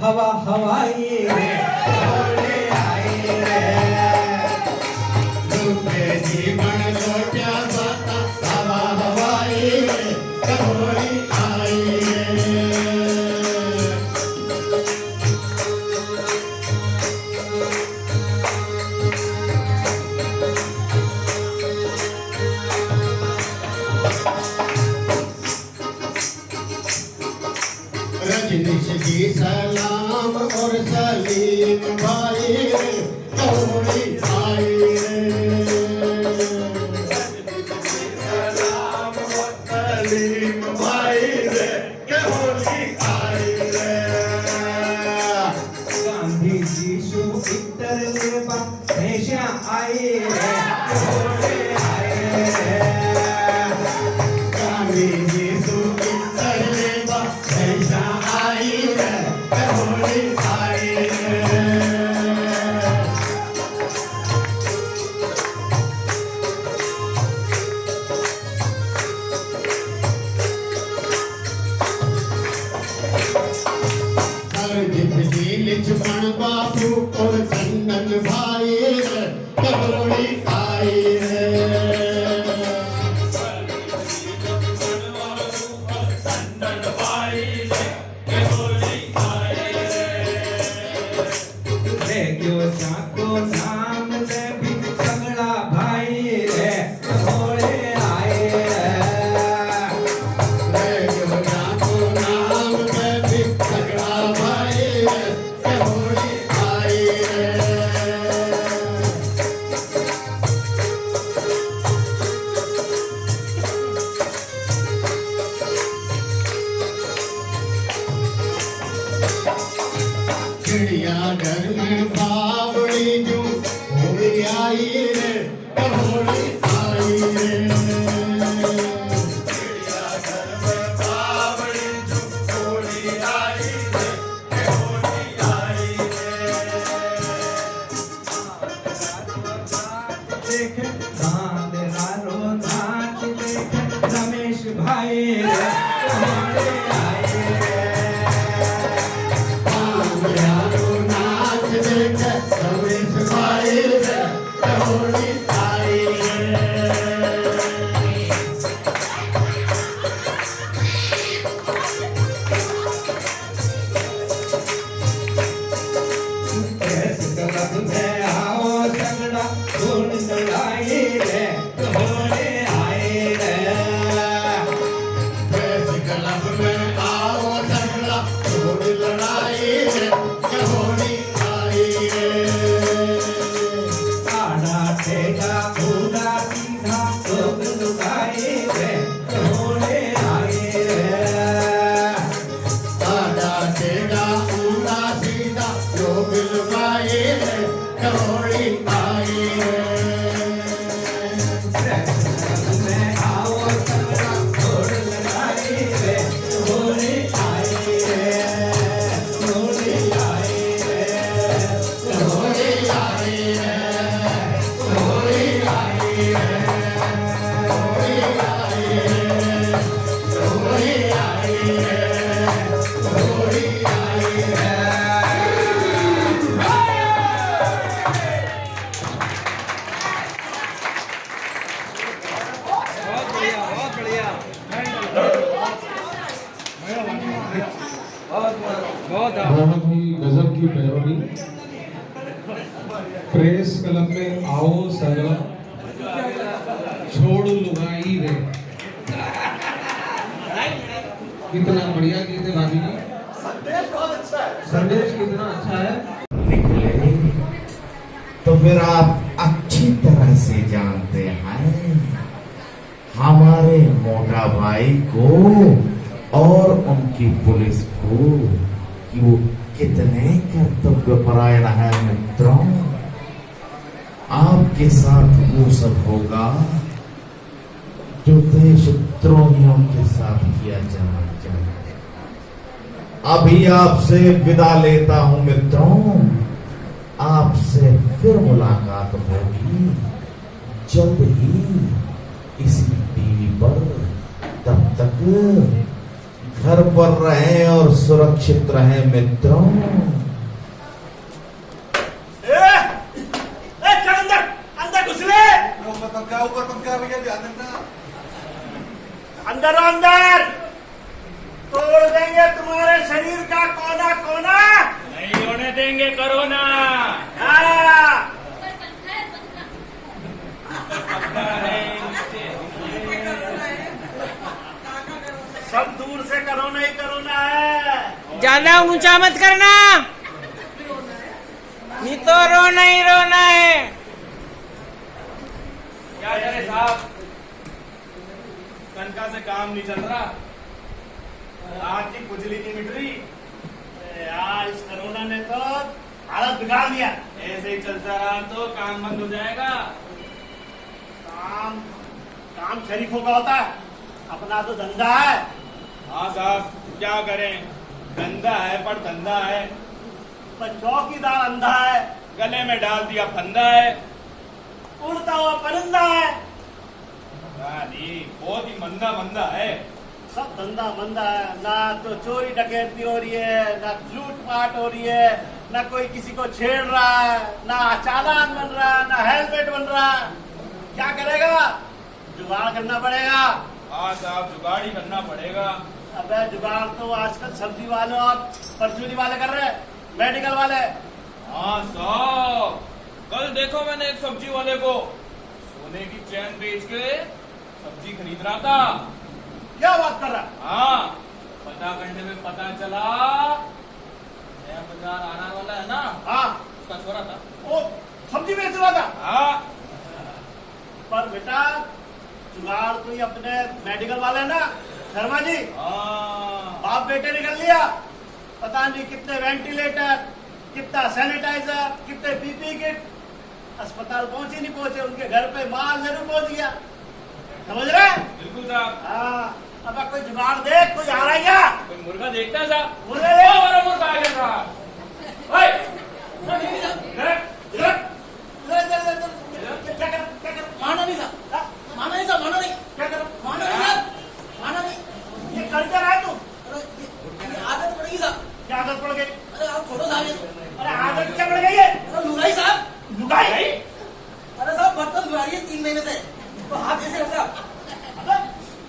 हवा हवाई रे होली आई रे डूबे जीवन लोटा जाता हवा हवाई रे होली आई रे रजनीश जी सलाम और सलीम भाई रे होली आई रे सलाम और सलीम भाई रे होली आई रे गांधी जी शुभ इतर लेवा हमेशा आई रे होली आई रे गांधी जी शुभ इतर लेवा हमेशा आई रे होली आई रे लिचमण बाबू और चंदन भाई रे होली आई रे क्यों चाको नाम ले भी झगड़ा भाई रे होली आए रे क्यों चाको नाम ले भी झगड़ा भाई रे होली आए चिड़िया घर में बावड़ी जो होली आई रे होली आई रे चिड़िया घर में बावड़ी जो होली आई रे होली आई रे देख चांद लालो नाच देख रमेश भाई रे होली आई रे नाच देख रमेश भाई रे होली आई क्लब में आओ संगड़ा धूल लड़ाई रे होली आई रे क्लब में आओ संगड़ा धूल लड़ाई रे होली आई रे आड़ा ठेगा उड़ा सीधा लोग लुगाई रे होली आई रे आड़ा ठेगा उड़ा सीधा लोग लुगाई रे होली आई रे में आओ संगड़ा धूल लड़ाई रे होली आई रे होली आई रे होली आई रे होली आई रे होली आई रे होली आई रे होली आई रे बहुत ही गजब की पैरोडी। प्रेस क्लब में आओ सगला छोड़ लुगाई रे। कितना बढ़िया गीत है भाभी जी, संदेश कितना अच्छा है। निकले तो फिर आप अच्छी तरह से जानते हैं हमारे मोटा भाई को और उनकी पुलिस को कि वो कितने कर्तव्यपरायण है। मित्रों, आपके साथ वो सब होगा जो देशद्रोहियों के साथ किया जाना चाहिए। अभी आपसे विदा लेता हूं मित्रों, आपसे फिर मुलाकात होगी जल्द ही इसी टीवी पर। तब तक घर पर रहें और सुरक्षित रहें मित्रों। अंदर घुस ले। पंखा ऊपर पंखा भैया ध्यान देना। अंदर अंदर तोड़ देंगे तुम्हारे शरीर का कोना कोना। नहीं होने देंगे कोरोना। सब दूर से कोरोना ही कोरोना है। ज्यादा ऊंचा मत करना, नहीं तो रोना ही रोना है। क्या करे साहब, तनखा से काम नहीं चल रहा, आज की खुजली नहीं मिट रही यार। इस कोरोना ने तो हालत बिगाड़ दिया। ऐसे ही चलता रहा तो काम बंद हो जाएगा। काम शरीफों का होता है, अपना तो धंधा है। हाँ साहब, क्या करें, धंधा है पर धंधा है। पर चौकीदार अंधा है, गले में डाल दिया फंदा है, उड़ता हुआ परिंदा है। नहीं, बहुत ही मंदा मंदा है। सब धंधा मंदा है, ना तो चोरी डकैती हो रही है, ना लूट पाट हो रही है, ना कोई किसी को छेड़ रहा है, ना चालान बन रहा है, ना हेलमेट बन रहा है। क्या करेगा, जुगाड़ करना पड़ेगा। हाँ साहब, जुगाड़ ही करना पड़ेगा। अबे जुगाड़ तो आजकल सब्जी वाले और परचूनी वाले कर रहे हैं, मेडिकल वाले। हाँ साहब, कल देखो मैंने एक सब्जी वाले को सोने की चैन बेच के सब्जी खरीद रहा था। क्या बात कर रहा? हाँ, पता करने में पता चला नया बाजार आने वाला है ना। हाँ, उसका छोरा था, वो सब्जी बेच रहा था। हाँ, पर बेटा जुगाड़ तो ये अपने मेडिकल वाले है ना, शर्मा जी। बाप बेटे निकल लिया, पता नहीं कितने वेंटिलेटर, कितना सैनिटाइजर, कितने पीपी किट। अस्पताल पहुंचे नहीं पहुंचे, उनके घर पे माल जरूर पहुंच गया। समझ रहे? बिल्कुल साहब। हाँ, अब कोई जुगाड़ देख, कोई आ रहा है क्या? कोई मुर्गा देखता है साहब? मुर्गा देख, मुर्गा आ गया साहब। माना नहीं साहब, माना नहीं साहब, माना नहीं। क्या करो? माना नहीं साहब, माना नहीं। ये कर क्या रहा है तू? आदत पड़ गई साहब। क्या आदत पड़ गई? अरे आप छोड़ो साहब। अरे आदत क्या पड़ गई है? लुगाई साहब। लुगाई? अरे साहब, बर्तन धुला रही है 3 महीने से, तो हाथ ऐसे रहता है।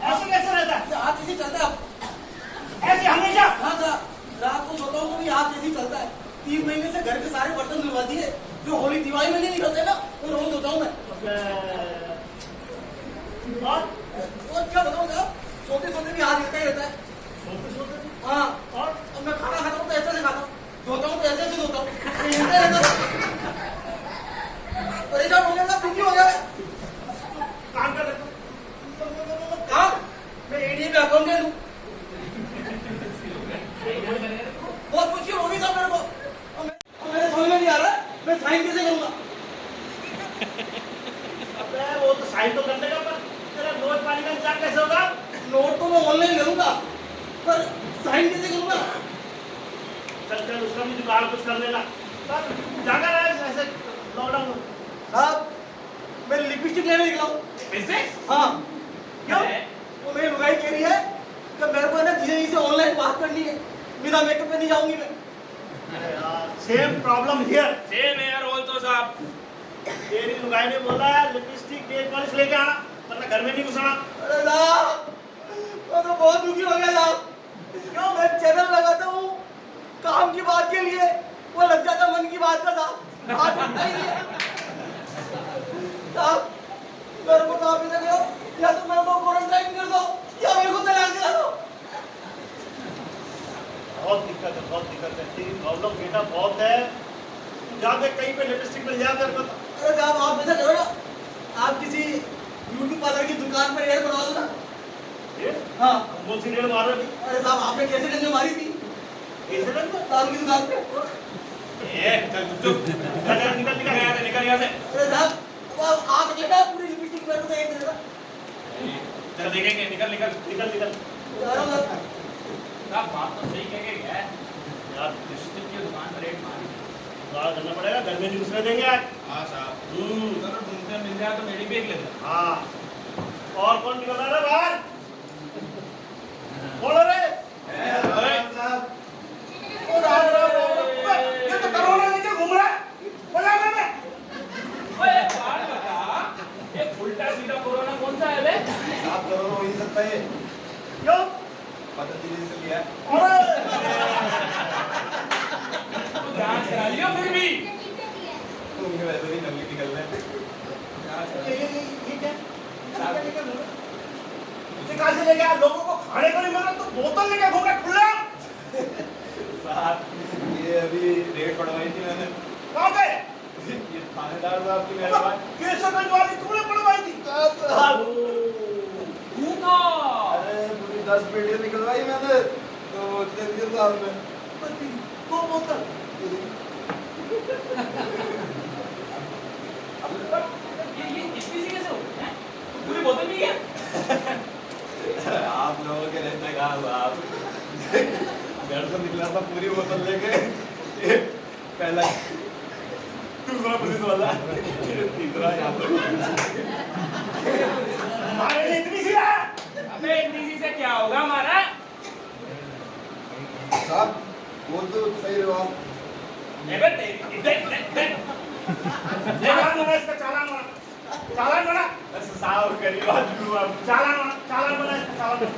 ऐसे कैसे रहता है? हाथ ऐसे चलता है ऐसे हमेशा? हाँ साहब, रात को सोता हूँ तो भी हाथ ऐसे चलता है। 3 महीने से घर के सारे बर्तन धुलवा दिए, जो होली दिवाली में नहीं निकलते ना, वो रोज धोता हूँ मैं। और क्या बताऊँ साहब, सोते सोते भी हाथ हिलता ही रहता है। सोते सोते? हाँ, और मैं खाना खाता हूँ तो ऐसे से खाता हूँ, धोता हूँ तो ऐसे से धोता हूँ, हिलता रहता है। परेशान हो गया साहब, दुखी हो गया। काम कर लेता हूँ। काम? मैं एडीए में अकाउंटेंट हूँ। बहुत मुश्किल होगी साहब मेरे को, मेरे समझ में नहीं आ रहा मैं साइन कैसे करूँगा। वो तो साइन तो कर देगा, पर तेरा नोट पानी का इंतजाम कैसे होगा? नोट तो मैं ऑनलाइन करूँगा, पर साइन कैसे करूँगा? चल चल, उसका भी जुगाड़ कुछ कर लेना। जाकर रहा है ऐसे लॉकडाउन में। साहब, मैं लिपस्टिक लेने निकला हूँ। हाँ, क्यों? वो मेरी लुगाई कह रही है कि मेरे को ना धीरे से ऑनलाइन बात करनी है, बिना मेकअप में नहीं जाऊंगी मैं। Same problem here. Same here also साहब। तेरी लुगाई ने बोला लिपस्टिक नेल पॉलिश लेके आना, वरना घर में नहीं घुसना। अरे साहब, मैं तो बहुत दुखी हो गया साहब। क्यों? मैं चैनल लगाता हूँ काम की बात के लिए, वो लग जाता मन की बात का साहब। हाथ उठता ही नहीं है साहब। मेरे को काम नहीं करो, या तो मेरे को क्वारंटाइन कर दो, या मेरे को तलाक दिला दो। बहुत दिक्कत है, बहुत दिक्कत है। तेरी प्रॉब्लम बेटा बहुत है। जहाँ पे कहीं पे लिपस्टिक मिल जाए तेरे को। अरे साहब, आप ऐसा करो ना, आप किसी ब्यूटी पार्लर की दुकान पर हेयर बनवा दो ना। हाँ, कौन सी रेड मार रही? अरे साहब, आपने कैसे डंडे मारी थी? कैसे डंडे? दारू की दुकान पे। चल चुप, निकल यहाँ से। अरे साहब, आप अकेला पूरी लिपस्टिक मेरे को तो एक दे देगा। चल देखेंगे, निकल निकल निकल निकल। साहब, बात तो सही कह गए यार, लिपस्टिक की दुकान पर रेट मारी करना पड़ेगा, घर में नहीं घुसने देंगे आज। हाँ साहब, अगर ढूंढते मिल जाए तो मेरी भी एक लेते। हाँ, और कौन निकल रहा है बाहर? बोलो रे। ये तो कोरोना लेके घूम रहा है। बोला मैं ओए बात बता, ये उल्टा सीधा कोरोना कौन सा है बे? आप कोरोना हो ही सकता है। क्यों? पतंजलि से लिया है। अरे जांच करा लियो फिर भी। तुमने वैसे भी नकली निकल रहे हैं। ये क्या? इसे कहाँ से ले गया? लोगों को खाने को नहीं मिल रहा तो बोतल लेके घूम रहा खुला। साहब ये अभी रेट बढ़वाई थी मैंने। कहाँ गए? ये थानेदार साहब की मेहरबानी। केसरगंज वाली तुमने बढ़वाई थी? अरे पूरी 10 पेटियां निकलवाई मैंने तो उतने दिए साहब ने। दो बोतल। ये इतनी सी कैसे हो? हैं? पूरी बोतल भी है? आप लोगों के रहते कहाँ साहब? घर से निकला था पूरी बोतल लेके। पहला दूसरा पुलिस वाला तीसरा यहाँ पर। हमारे लिए इतनी सी है? अबे इतनी सी से क्या होगा हमारा? साहब वो तो सही रहो आप। अबे तेरी देख चालान बना इसका, चालान बना। चालान बना। साहब गरीब आदमी हूँ आप। चालान बना, चालान बना इसका, चालान बना।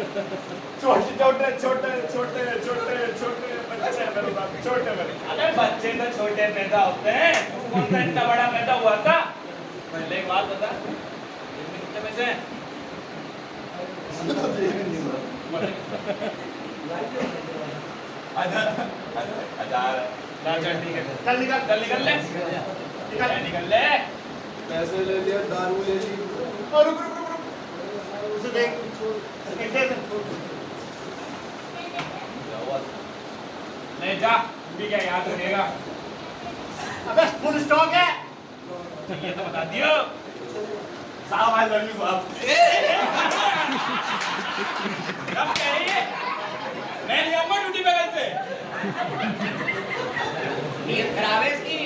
छोटे छोटे छोटे छोटे छोटे छोटे बच्चे हैं मेरे साथ, छोटे मेरे। अरे बच्चे तो छोटे पैदा होते हैं, कौन सा इतना बड़ा पैदा हुआ था? पहले एक बात बता, इसमें कितने पैसे हैं? हजार। चल ठीक है, चल निकल, चल निकल ले, निकल ले। पैसे ले लिया, दारू ले ली। और रुक रुक रुक रुक। उसे देख, इसे देख। ले जा, भी क्या याद रखेगा? अबे फुल स्टॉक है। ये तो बता दियो। साहब आई लव यू साहब। कब कह रही है? मैं नहीं आऊंगा ड्यूटी पे कल से। नीयत खराब है इसकी,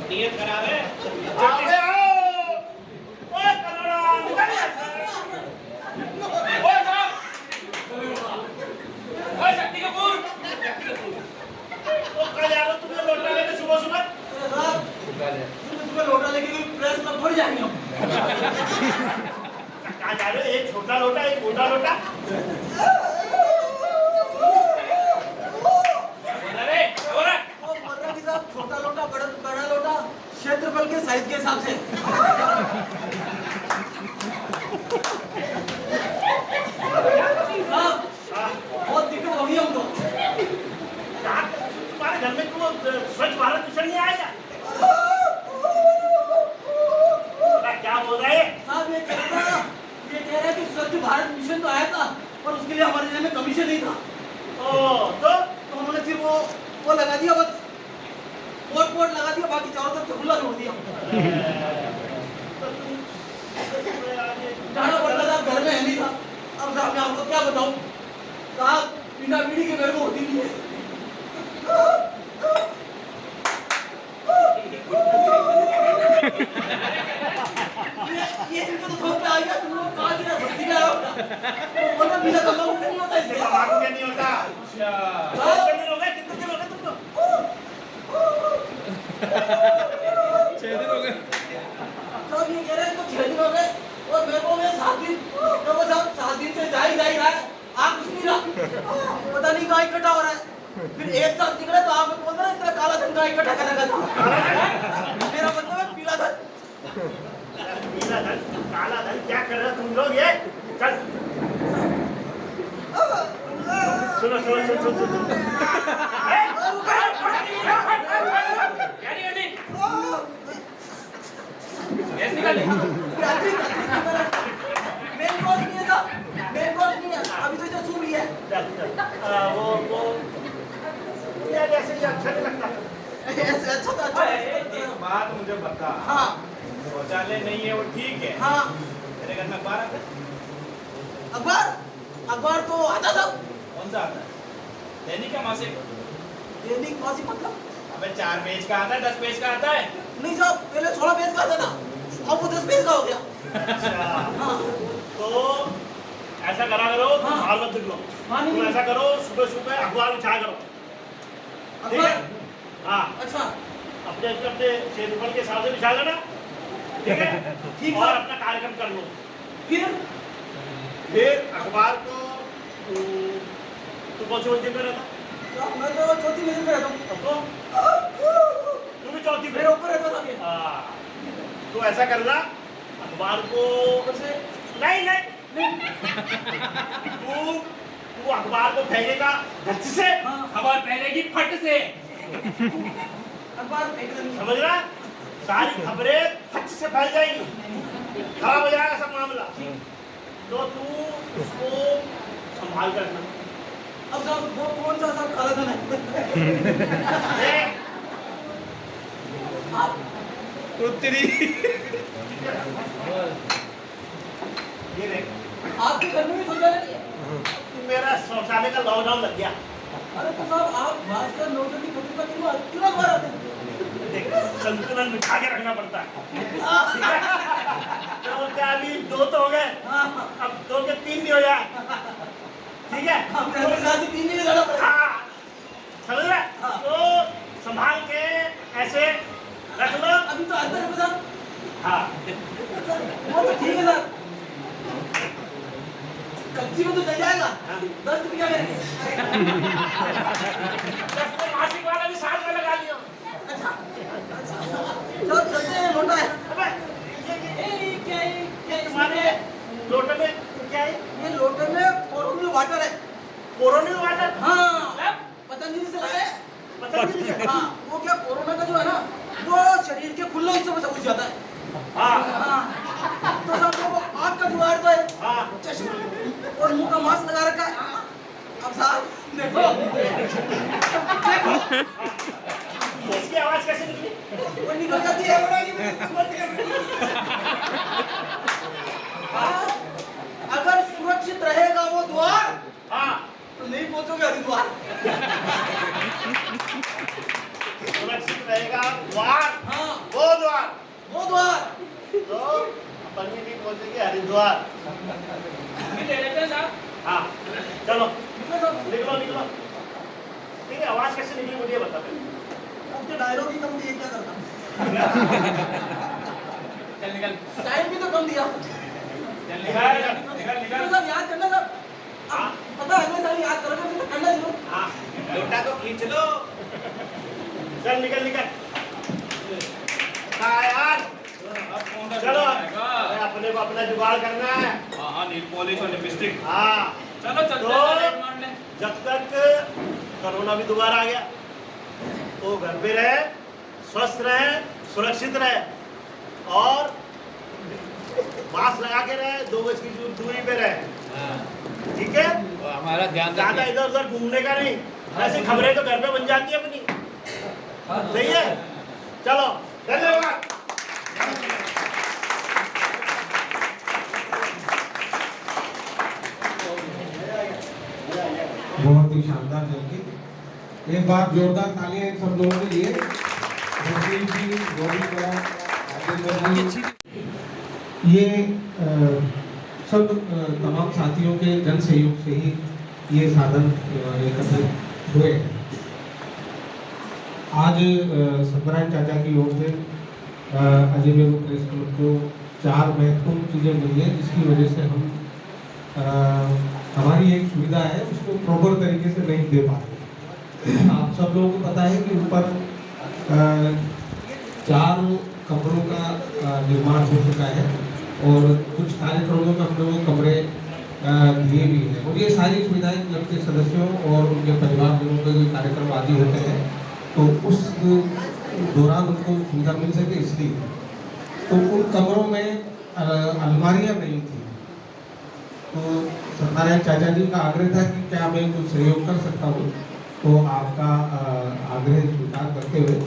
नीयत खराब है। अबे आओ। ओए करोड़ा, निकल यहाँ से। ओए साहब, ओए शक्ति कपूर। ओ कल यार तुमने लौटा लेके सुबह सुबह। सुबह लौटा लेके कोई प्रेस में थोड़ी जाएंगे हम। कहाँ जा रहे हो? एक छोटा लोटा, एक मोटा लोटा। अरे बोला साहब छोटा लोटा बड़ा लोटा क्षेत्रफल के साइज के हिसाब से। साहब बहुत दिक्कत होगी हमको। तुम्हारे घर में तुम स्वच्छ भारत मिशन नहीं आएगा? क्या बोल रहे हैं? साहब ये कह रहे हैं कि स्वच्छ भारत मिशन तो आया था और उसके लिए हमारे जिले में कमीशन नहीं था। ओ तो उन्होंने सिर्फ वो लगा दिया, बस बोर्ड लगा दिया, बाकी चारों तरफ से खुला छोड़ दिया। जाना पड़ता था, घर में है नहीं था। अब साहब मैं आपको क्या बताऊं साहब, बिना बीड़ी के घर में होती नहीं है। ये इनको तो समझ में आ गया, तुम लोग कहाँ से भर्ती में आए हो? वो बोला बिना तंबाकू के नहीं होता इससे। तंबाकू के नहीं होता। अच्छा, कितने दिन हो गए? कितने दिन हो गए तुमको? 6 दिन हो गए। तो ये कह रहे हैं तो 6 दिन हो गए और मेरे को 7 दिन, तो वो साहब 7 दिन से जा ही रहा है, आ कुछ नहीं रहा। पता नहीं कहाँ इकट्ठा हो रहा है। फिर एक साथ निकले तो आप बोल रहे हैं इतना काला धन कहाँ इकट्ठा करने का था। मेरा मतलब है पीला धन। पीला धन, काला धन, क्या कर रहे हो तुम लोग? ये चल सुनो सुनो सुनो सुनो सुनो। गैस निकाल ले। मेन कोर्स नहीं है साहब, मेन कोर्स नहीं है, अभी तो जो सूप ही है। वो यार ऐसे ही अच्छा नहीं लगता। ऐसे अच्छा तो अच्छा है। एक बात मुझे बता। हाँ शौचालय नहीं है वो ठीक है। हाँ तेरे घर में अखबार आता है? अखबार तो आता था। कौन सा आता है? दैनिक या मासिक? दैनिक मासिक मतलब? अबे 4 पेज का आता है, 10 पेज का आता है? नहीं साहब, पहले 16 पेज का आता था, अब वो 10 पेज का हो गया। अच्छा हाँ तो ऐसा करा करो, बाहर मत निकलो। तुम ऐसा करो, सुबह सुबह अखबार में छाया करो, ठीक है? हाँ, अच्छा, अपने अपने क्षेत्रफल के हिसाब से बिछा लेना, ठीक है? ठीक और है। अपना कार्यक्रम कर लो। फिर अखबार को तू कौन सी मंजिल पे रहता? मैं तो चौथी मंजिल पे रहता हूँ। तू भी चौथी पे? मेरे ऊपर रहता था। हाँ, तो ऐसा करना, अखबार को नहीं तू अखबार को फेंकेगा गच से, खबर फैलेगी फट से। अखबार फेंक देंगे। समझ रहा? सारी खबरें फट से फैल जाएंगी, खराब हो जाएगा सब मामला। तो तू उसको संभाल कर रखना। अब साहब वो कौन सा साहब काला धन है? उत्तरी ये देख, आपके घर में भी शौचालय नहीं है? मेरा शौचालय का लॉकडाउन लग गया। अरे तो साहब आप भास्कर नौकर की पत्नी क्यों अखबार आते हैं? देख, संतुलन बिठा के रखना पड़ता है। तो क्या अभी 2 तो हो गए, अब 2 के 3 भी हो जाए, ठीक है? मेरे साथ 3 भी लड़ा पड़ेगा। हाँ, समझ रहे? तो संभाल के ऐसे रख लो। अभी तो अंदर है साहब। हाँ, वो तो ठीक है सर, कच्ची में तो चल जाएगा। 10 रुपया करेंगे। मासिक वाला भी साथ में लगा लियो। अच्छा, चलो चलते हैं, लोटा है। ये तुम्हारे लोटे में क्या है? ये लोटे में कोरोनिल वाटर है। कोरोनिल वाटर? हाँ, पतंजलि से लाए। पतंजलि से? हाँ, वो क्या कोरोना का जो है ना, वो शरीर के खुले हिस्सों में समझ जाता है। हाँ, तो सब वो आँख का जुगाड़ तो है, हाँ, चश्मा और मुंह का मास्क लगा रखा है। अब साहब देखो, देखो इसकी आवाज कैसे निकली? वो निकल जाती है। अगर सुरक्षित रहेगा वो द्वार, हाँ, तो नहीं पहुंचोगे हरिद्वार। सुरक्षित रहेगा द्वार, हाँ, वो द्वार, वो द्वार। तो अपन भी नहीं पहुंचेंगे हरिद्वार। ले लेते हैं साहब। हाँ, चलो निकलो निकलो। ठीक है, आवाज कैसे निकली मुझे बता पहले। अब तो डायलॉग ही कम दिए, क्या करता? चल निकल टाइम भी तो कम दिया। चल निकल निकल सब याद करना सब। पता है अगले साल याद करोगे तो करना जरूर। हाँ, लोटा को खींच लो। चल निकल निकल। हाँ यार, चलो अपने को अपना जुगाड़ करना है। हाँ, नील पॉलिश और लिपस्टिक। हाँ, चलो चलते तो हैं, मार ले। जब तक कोरोना भी दोबारा आ गया, तो घर पे रहे, स्वस्थ रहे, सुरक्षित रहे और मास्क लगा के रहे, 2 गज की दूरी पे रहे, ठीक है? हमारा ध्यान ज्यादा इधर उधर घूमने का नहीं। ऐसी खबरें तो घर पे बन जाती है अपनी, सही है? चलो, धन्यवाद। बहुत ही शानदार जल्दी, एक बार जोरदार तालियां इन सब लोगों के लिए। ये सब तमाम साथियों के जन सहयोग से ही ये साधन एकत्रित हुए। आज सत्यनारायण चाचा की ओर से अजय बेगू प्रेस क्लब को 4 महत्वपूर्ण चीज़ें मिली हैं, जिसकी वजह से हम हमारी एक सुविधा है उसको प्रॉपर तरीके से नहीं दे पाते। आप सब लोगों को पता है कि ऊपर 4 कमरों का निर्माण हो चुका है और कुछ कार्यक्रमों में हम लोगों को कमरे दिए भी हैं और ये सारी सुविधाएं क्लब के सदस्यों और उनके परिवारजनों के कोई कार्यक्रम आदि होते हैं तो उस दौरान उनको सुविधा मिल सके इसलिए। तो उन कमरों में अलमारियां नहीं थी, तो सत्यनारायण चाचा जी का आग्रह था कि क्या मैं कुछ सहयोग कर सकता हूँ, तो आपका आग्रह स्वीकार करते हुए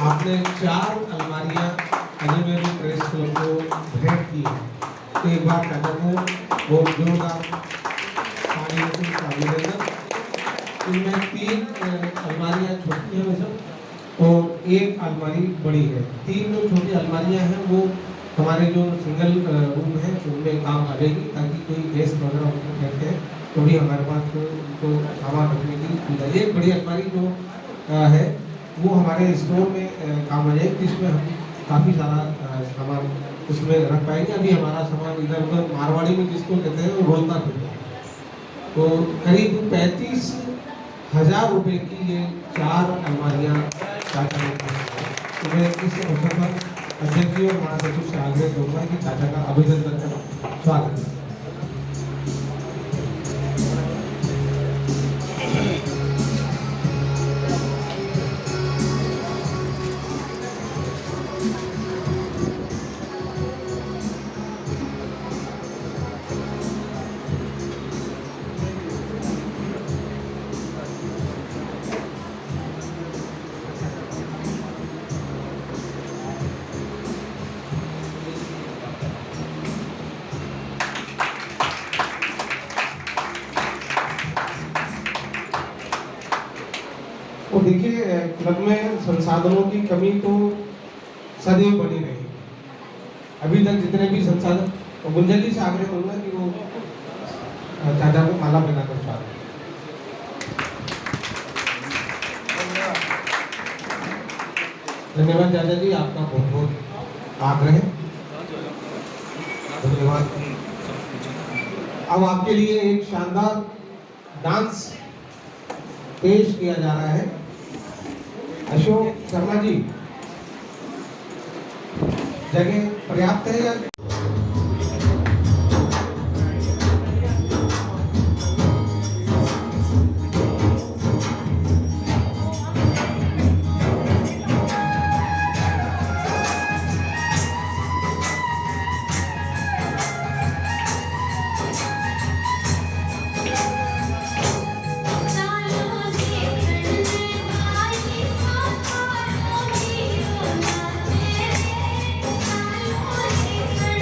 आपने 4 अलमारियां अजय बेगू प्रेस क्लब को भेंट की है। तो एक बार चाचा को बहुत जोरदार तालियों से अभिनंदन। इनमें 3 अलमारियां छोटी हैं वैसे और 1 अलमारी बड़ी है। 3 जो छोटी अलमारियां हैं वो हमारे जो सिंगल रूम है उनमें काम आ जाएगी, ताकि कोई गेस्ट वगैरह उसमें बैठते हैं तो भी हमारे पास तो सामान रखने की सुविधा। एक बड़ी अलमारी जो है वो हमारे स्टोर में काम आ जाएगी, जिसमें हम काफ़ी सारा सामान उसमें रख पाएंगे। अभी हमारा सामान इधर उधर मारवाड़ी में जिसको कहते हैं वो रोलता फिरता है। तो करीब 35,000 रुपये की ये 4 अलमारियाँ चाचा ने तो मैं इस अवसर पर अध्यक्ष जी और महासचिव से आग्रह करूँगा कि चाचा का अभिनंदन करें। स्वागत है। तो देखिए, क्लब में संसाधनों की कमी तो सदैव बनी रही। अभी तक जितने भी संसाधन, तो गुंजन जी से आग्रह करूंगा कि वो चाचा को माला पहनाकर स्वागत। धन्यवाद चाचा जी, आपका बहुत बहुत आग्रह है। धन्यवाद। अब आपके लिए एक शानदार डांस पेश किया जा रहा है। अशोक शर्मा जी, जगह पर्याप्त है या? Thank you.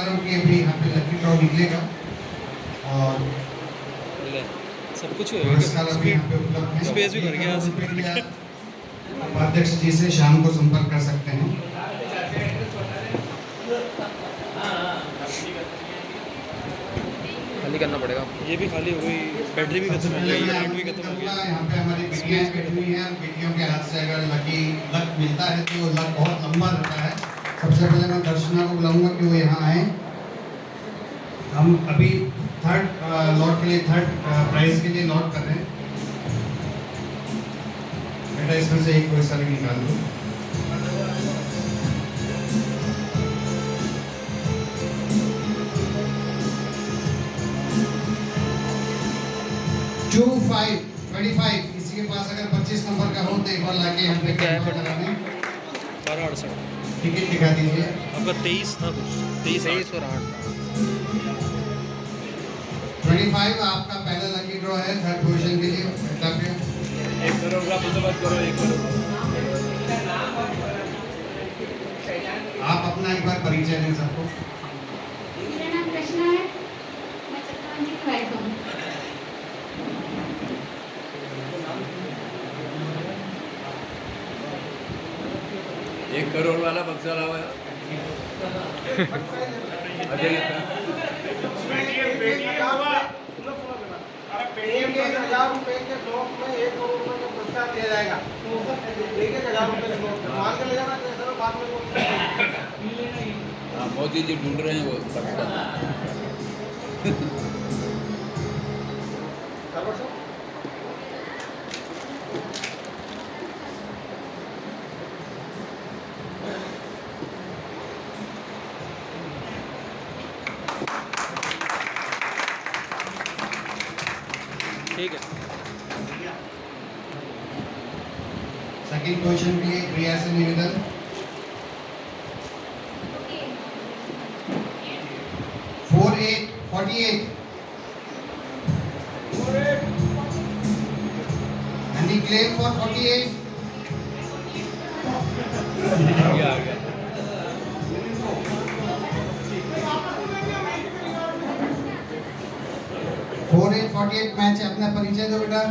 कलाकारों की अभी यहाँ पे लकी ड्रॉ निकलेगा और सब कुछ पुरस्कार अभी यहाँ पे उपलब्ध है। स्पेस भी भर गया। उपाध्यक्ष जी से शाम को संपर्क कर सकते हैं। खाली करना पड़ेगा। ये भी खाली हो गई, बैटरी भी खत्म हो गई, लाइट भी खत्म हो गई। यहाँ पे हमारी बेटियाँ बैठी हुई हैं, बेटियों के हाथ से अगर लक मिलता है तो लक बहुत लंबा रहता है। सबसे पहले मैं दर्शना को बुलाऊंगा कि वो यहाँ आए। हम अभी थर्ड लॉट के लिए, थर्ड प्राइज के लिए लॉट कर रहे हैं। बेटा इसमें से एक कोई सा भी निकाल दो। टू 25 किसी के पास अगर 25 नंबर का हो तो एक बार लाके यहाँ पे क्या है टिकट दिखा दीजिए। आपका 23 था कुछ, 23 और 8 25 आपका पहला लकी ड्रॉ है थर्ड पोजीशन के लिए। एक करोड़ का बंदोबस्त करो, 1 करोड़। आप अपना एक बार परिचय दें सबको। मेरा नाम कृष्णा है, मैं चट्टान की वाइफ हूँ। एक करोड़ वाला बक्सा लाओ यार। ₹1,000 के नोट में 1 करोड़ रुपए का पुरस्कार दिया जाएगा। तो 1,000 रुपए का नोट मान के ले जाना, तो बाद में मोदी जी ढूंढ रहे हैं वो ठीक है। सेकंड पोजीशन के लिए प्रिया से निवेदन। $48 Any claim for 48? आ गया। $48 मैच है। अपना परिचय दो बेटा।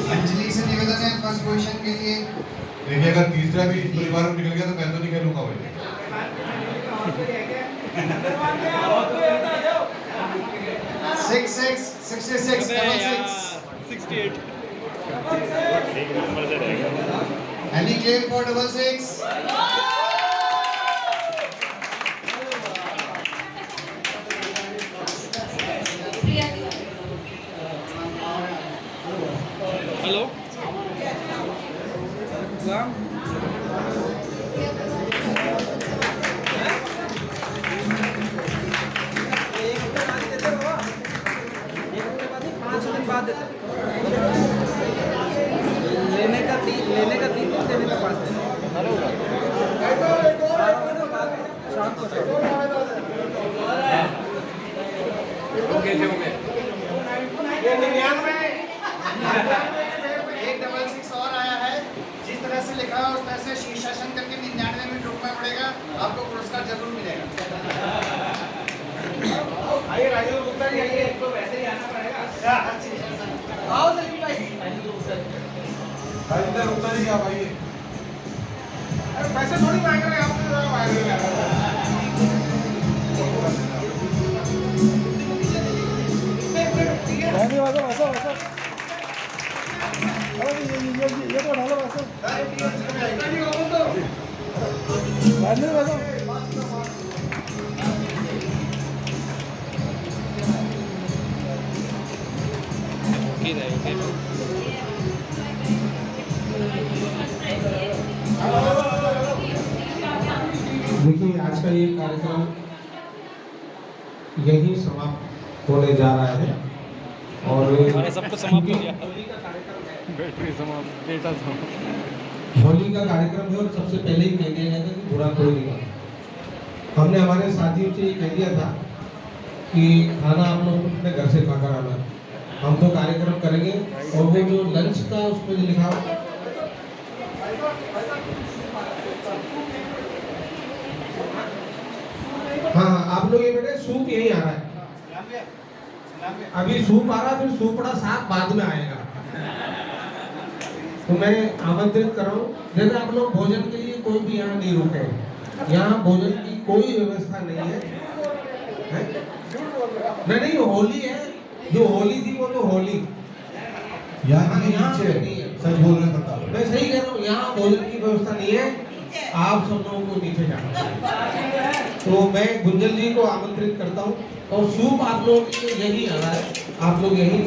अंजलि से निवेदन है फर्स्ट पोजीशन के लिए। देखिए अगर तीसरा भी इस परिवार में निकल गया तो मैं तो नहीं खेलूंगा भाई। 68 Any claim for 66? हेलो लेने का 3 देने का 5 दिन। ओके थे ओके। 166 और आया है। जिस तरह से लिखा है उस तरह से शीर्षासन करके 99 में रुपया पड़ेगा। आपको पुरस्कार जरूर मिलेगा। आइए राजेंद्र गुप्ता जी, आइए। तो वैसे ही आना पड़ेगा। आओ सलीम भाई। राजेंद्र गुप्ता जी आप आइए। अरे पैसे थोड़ी मांग रहे हैं आपसे, मांग रहे हैं। ये तो ढालो वैसे। उम्मीद है ओके। देखिए आज का ये कार्यक्रम यही समाप्त होने जा रहा है और सब कुछ समाप्त हो गया, बैटरी समाप्त, डेटा समाप्त। होली का कार्यक्रम है और सबसे पहले ही कह दिया गया था कि बुरा कोई नहीं करता। हमने हमारे साथियों से ये कह दिया था कि खाना आप लोग अपने घर से खाकर आना, हम तो कार्यक्रम करेंगे। और वो जो लंच का उसमें जो लिखा हाँ आप लोग ये बेटे सूप यही आ रहा है, अभी सूप आ रहा है, फिर सूपड़ा साथ बाद में आएगा। तो मैं आमंत्रित कर रहा हूँ, जैसे आप लोग भोजन के लिए कोई भी यहाँ नहीं रुके, यहाँ भोजन की कोई व्यवस्था नहीं है, नहीं होली है, जो होली थी वो तो होली यहाँ नहीं है। सच बोल रहे बता, मैं सही कह रहा हूँ, यहाँ भोजन की व्यवस्था नहीं है, आप सब लोगों को नीचे जाना है। तो मैं गुंजल जी को आमंत्रित करता हूँ और सूप आप लोग यही आ रहा है, आप लोग यही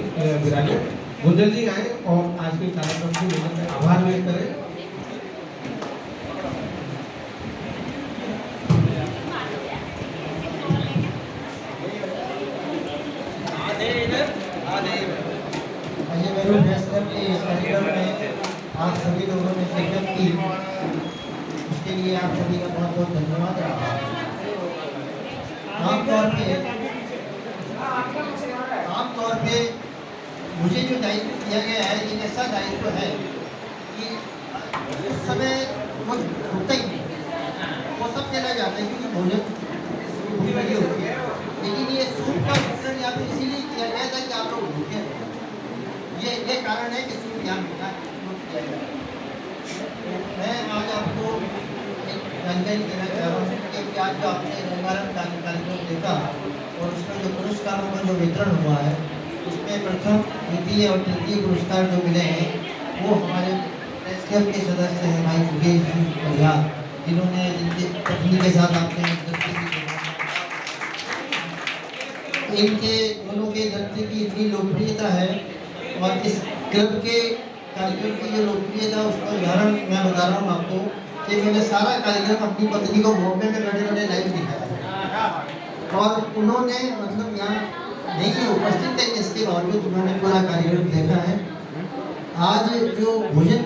विराजे। गुंजल जी आए और आज के कार्यक्रम को लेकर आभार व्यक्त करें। ये मेरे फैसले के इस कार्यक्रम में आप सभी लोगों ने शिरकत की, उसके लिए आप सभी का बहुत बहुत धन्यवाद रहा। आमतौर पे मुझे जो दायित्व दिया गया है, एक ऐसा दायित्व है कि उस समय वो रुकता ही नहीं, वो सब चला जाता है क्योंकि भोजन भूख लगी होती है। लेकिन ये सूप का वितरण यहाँ पे इसीलिए किया गया था कि आप लोग भूखे हैं, ये कारण है कि सूप यहाँ मिलना किया गया। मैं आज आपको एक जानकारी देना चाह रहा हूँ कि आज जो आपने रंगारंग कार्यक्रम देखा और उसमें जो पुरस्कारों का जो वितरण हुआ है, उसमें प्रथम द्वितीय और तृतीय पुरस्कार जो मिले हैं वो हमारे प्रेस क्लब के सदस्य हैं भाई मुकेश जी बढ़िया, जिन्होंने जिनके पत्नी के साथ आपने इनके दोनों के नृत्य की इतनी लोकप्रियता है और इस क्लब के कार्यक्रम की जो लोकप्रियता उसका उदाहरण मैं बता रहा हूँ आपको कि मैंने सारा कार्यक्रम अपनी पत्नी को बॉम्बे में बैठे बैठे लाइव दिखाया और उन्होंने मतलब यहाँ नहीं उपस्थित थे, इसके बावजूद उन्होंने पूरा कार्यक्रम देखा है। आज जो भोजन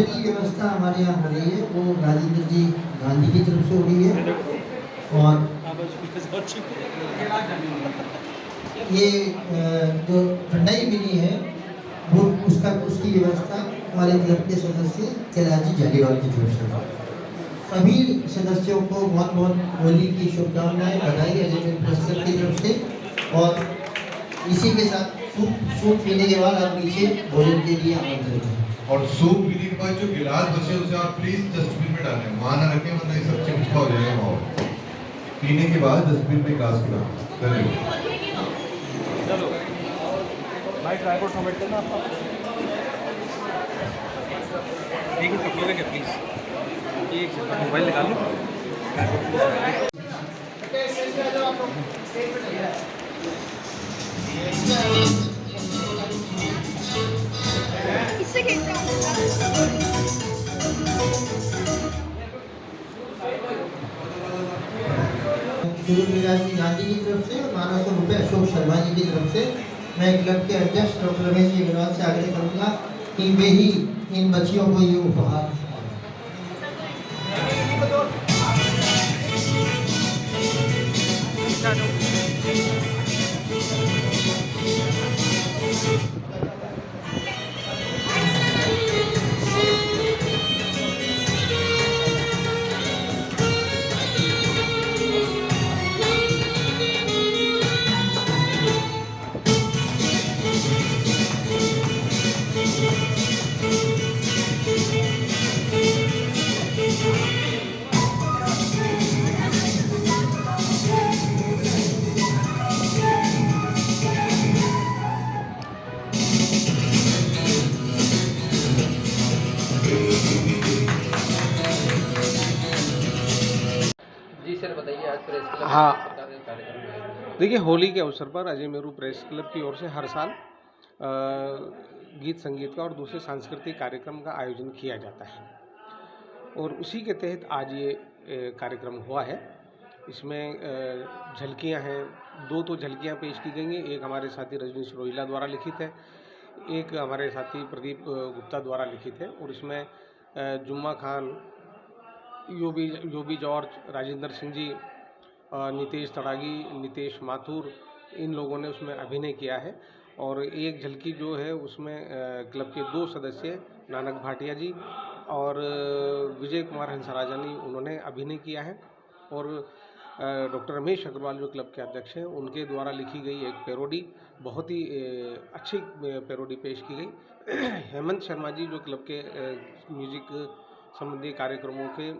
की व्यवस्था हमारे यहाँ हो रही है वो राजेंद्र जी गांधी की तरफ से हो रही है और ये जो ठंडाई मिली है वो उसकी व्यवस्था हमारे क्लब के सदस्य कैलाश जालीवाल की तरफ से। सभी सदस्यों को बहुत बहुत होली की शुभकामनाएं, बधाई अजय प्रेस क्लब की तरफ से। और इसी के साथ सूप पीने के बाद आप नीचे भोजन के लिए आमंत्रित हैं। और सूप पीने के बाद जो गिलास बचे उसे आप प्लीज डस्टबिन में डालें, वहाँ ना रखें वरना ये सब चिपका हो जाएगा माहौल। पीने के बाद डस्टबिन में गिलास गिरा। धन्यवाद। भाई ट्राइपॉड फॉर्मेट करना आपका, एक मिनट पकड़ोगे क्या प्लीज, एक सेकंड मोबाइल निकाल लो। इससे कैसे सूर्य गांधी की तरफ से और 1200 रुपये अशोक शर्मा जी की तरफ से मैं क्लब के अध्यक्ष डॉक्टर रमेश जी अग्रवाल से आग्रह करूंगा कि वे ही इन बच्चियों को ये उपहार हाँ, देखिए होली के अवसर पर अजय मेरू प्रेस क्लब की ओर से हर साल गीत संगीत का और दूसरे सांस्कृतिक कार्यक्रम का आयोजन किया जाता है। और उसी के तहत आज ये कार्यक्रम हुआ है। इसमें झलकियां हैं, 2 तो झलकियां पेश की गई हैं। एक हमारे साथी रजनीश रोहिला द्वारा लिखित है, एक हमारे साथी प्रदीप गुप्ता द्वारा लिखित है। और इसमें जुम्मा खान, योबी जॉर्ज, राजेंद्र सिंह जी, नितेश तड़ागी, नितेश माथुर, इन लोगों ने उसमें अभिनय किया है। और एक झलकी जो है उसमें क्लब के 2 सदस्य नानक भाटिया जी और विजय कुमार हंसराजानी उन्होंने अभिनय किया है। और डॉक्टर रमेश अग्रवाल जो क्लब के अध्यक्ष हैं उनके द्वारा लिखी गई एक पैरोडी, बहुत ही अच्छी पैरोडी पेश की गई। हेमंत शर्मा जी जो क्लब के म्यूजिक संबंधी कार्यक्रमों के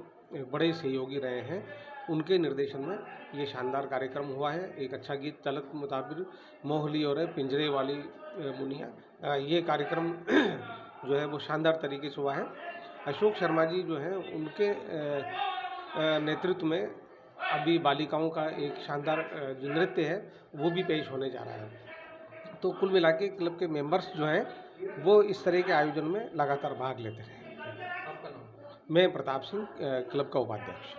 बड़े सहयोगी रहे हैं, उनके निर्देशन में ये शानदार कार्यक्रम हुआ है। एक अच्छा गीत तलत मुताबिर मोहली और पिंजरे वाली मुनिया, ये कार्यक्रम जो है वो शानदार तरीके से हुआ है। अशोक शर्मा जी जो हैं उनके नेतृत्व में अभी बालिकाओं का एक शानदार जो नृत्य है वो भी पेश होने जा रहा है। तो कुल मिला के क्लब के मेंबर्स जो हैं वो इस तरह के आयोजन में लगातार भाग लेते रहे। मैं प्रताप सिंह, क्लब का उपाध्यक्ष।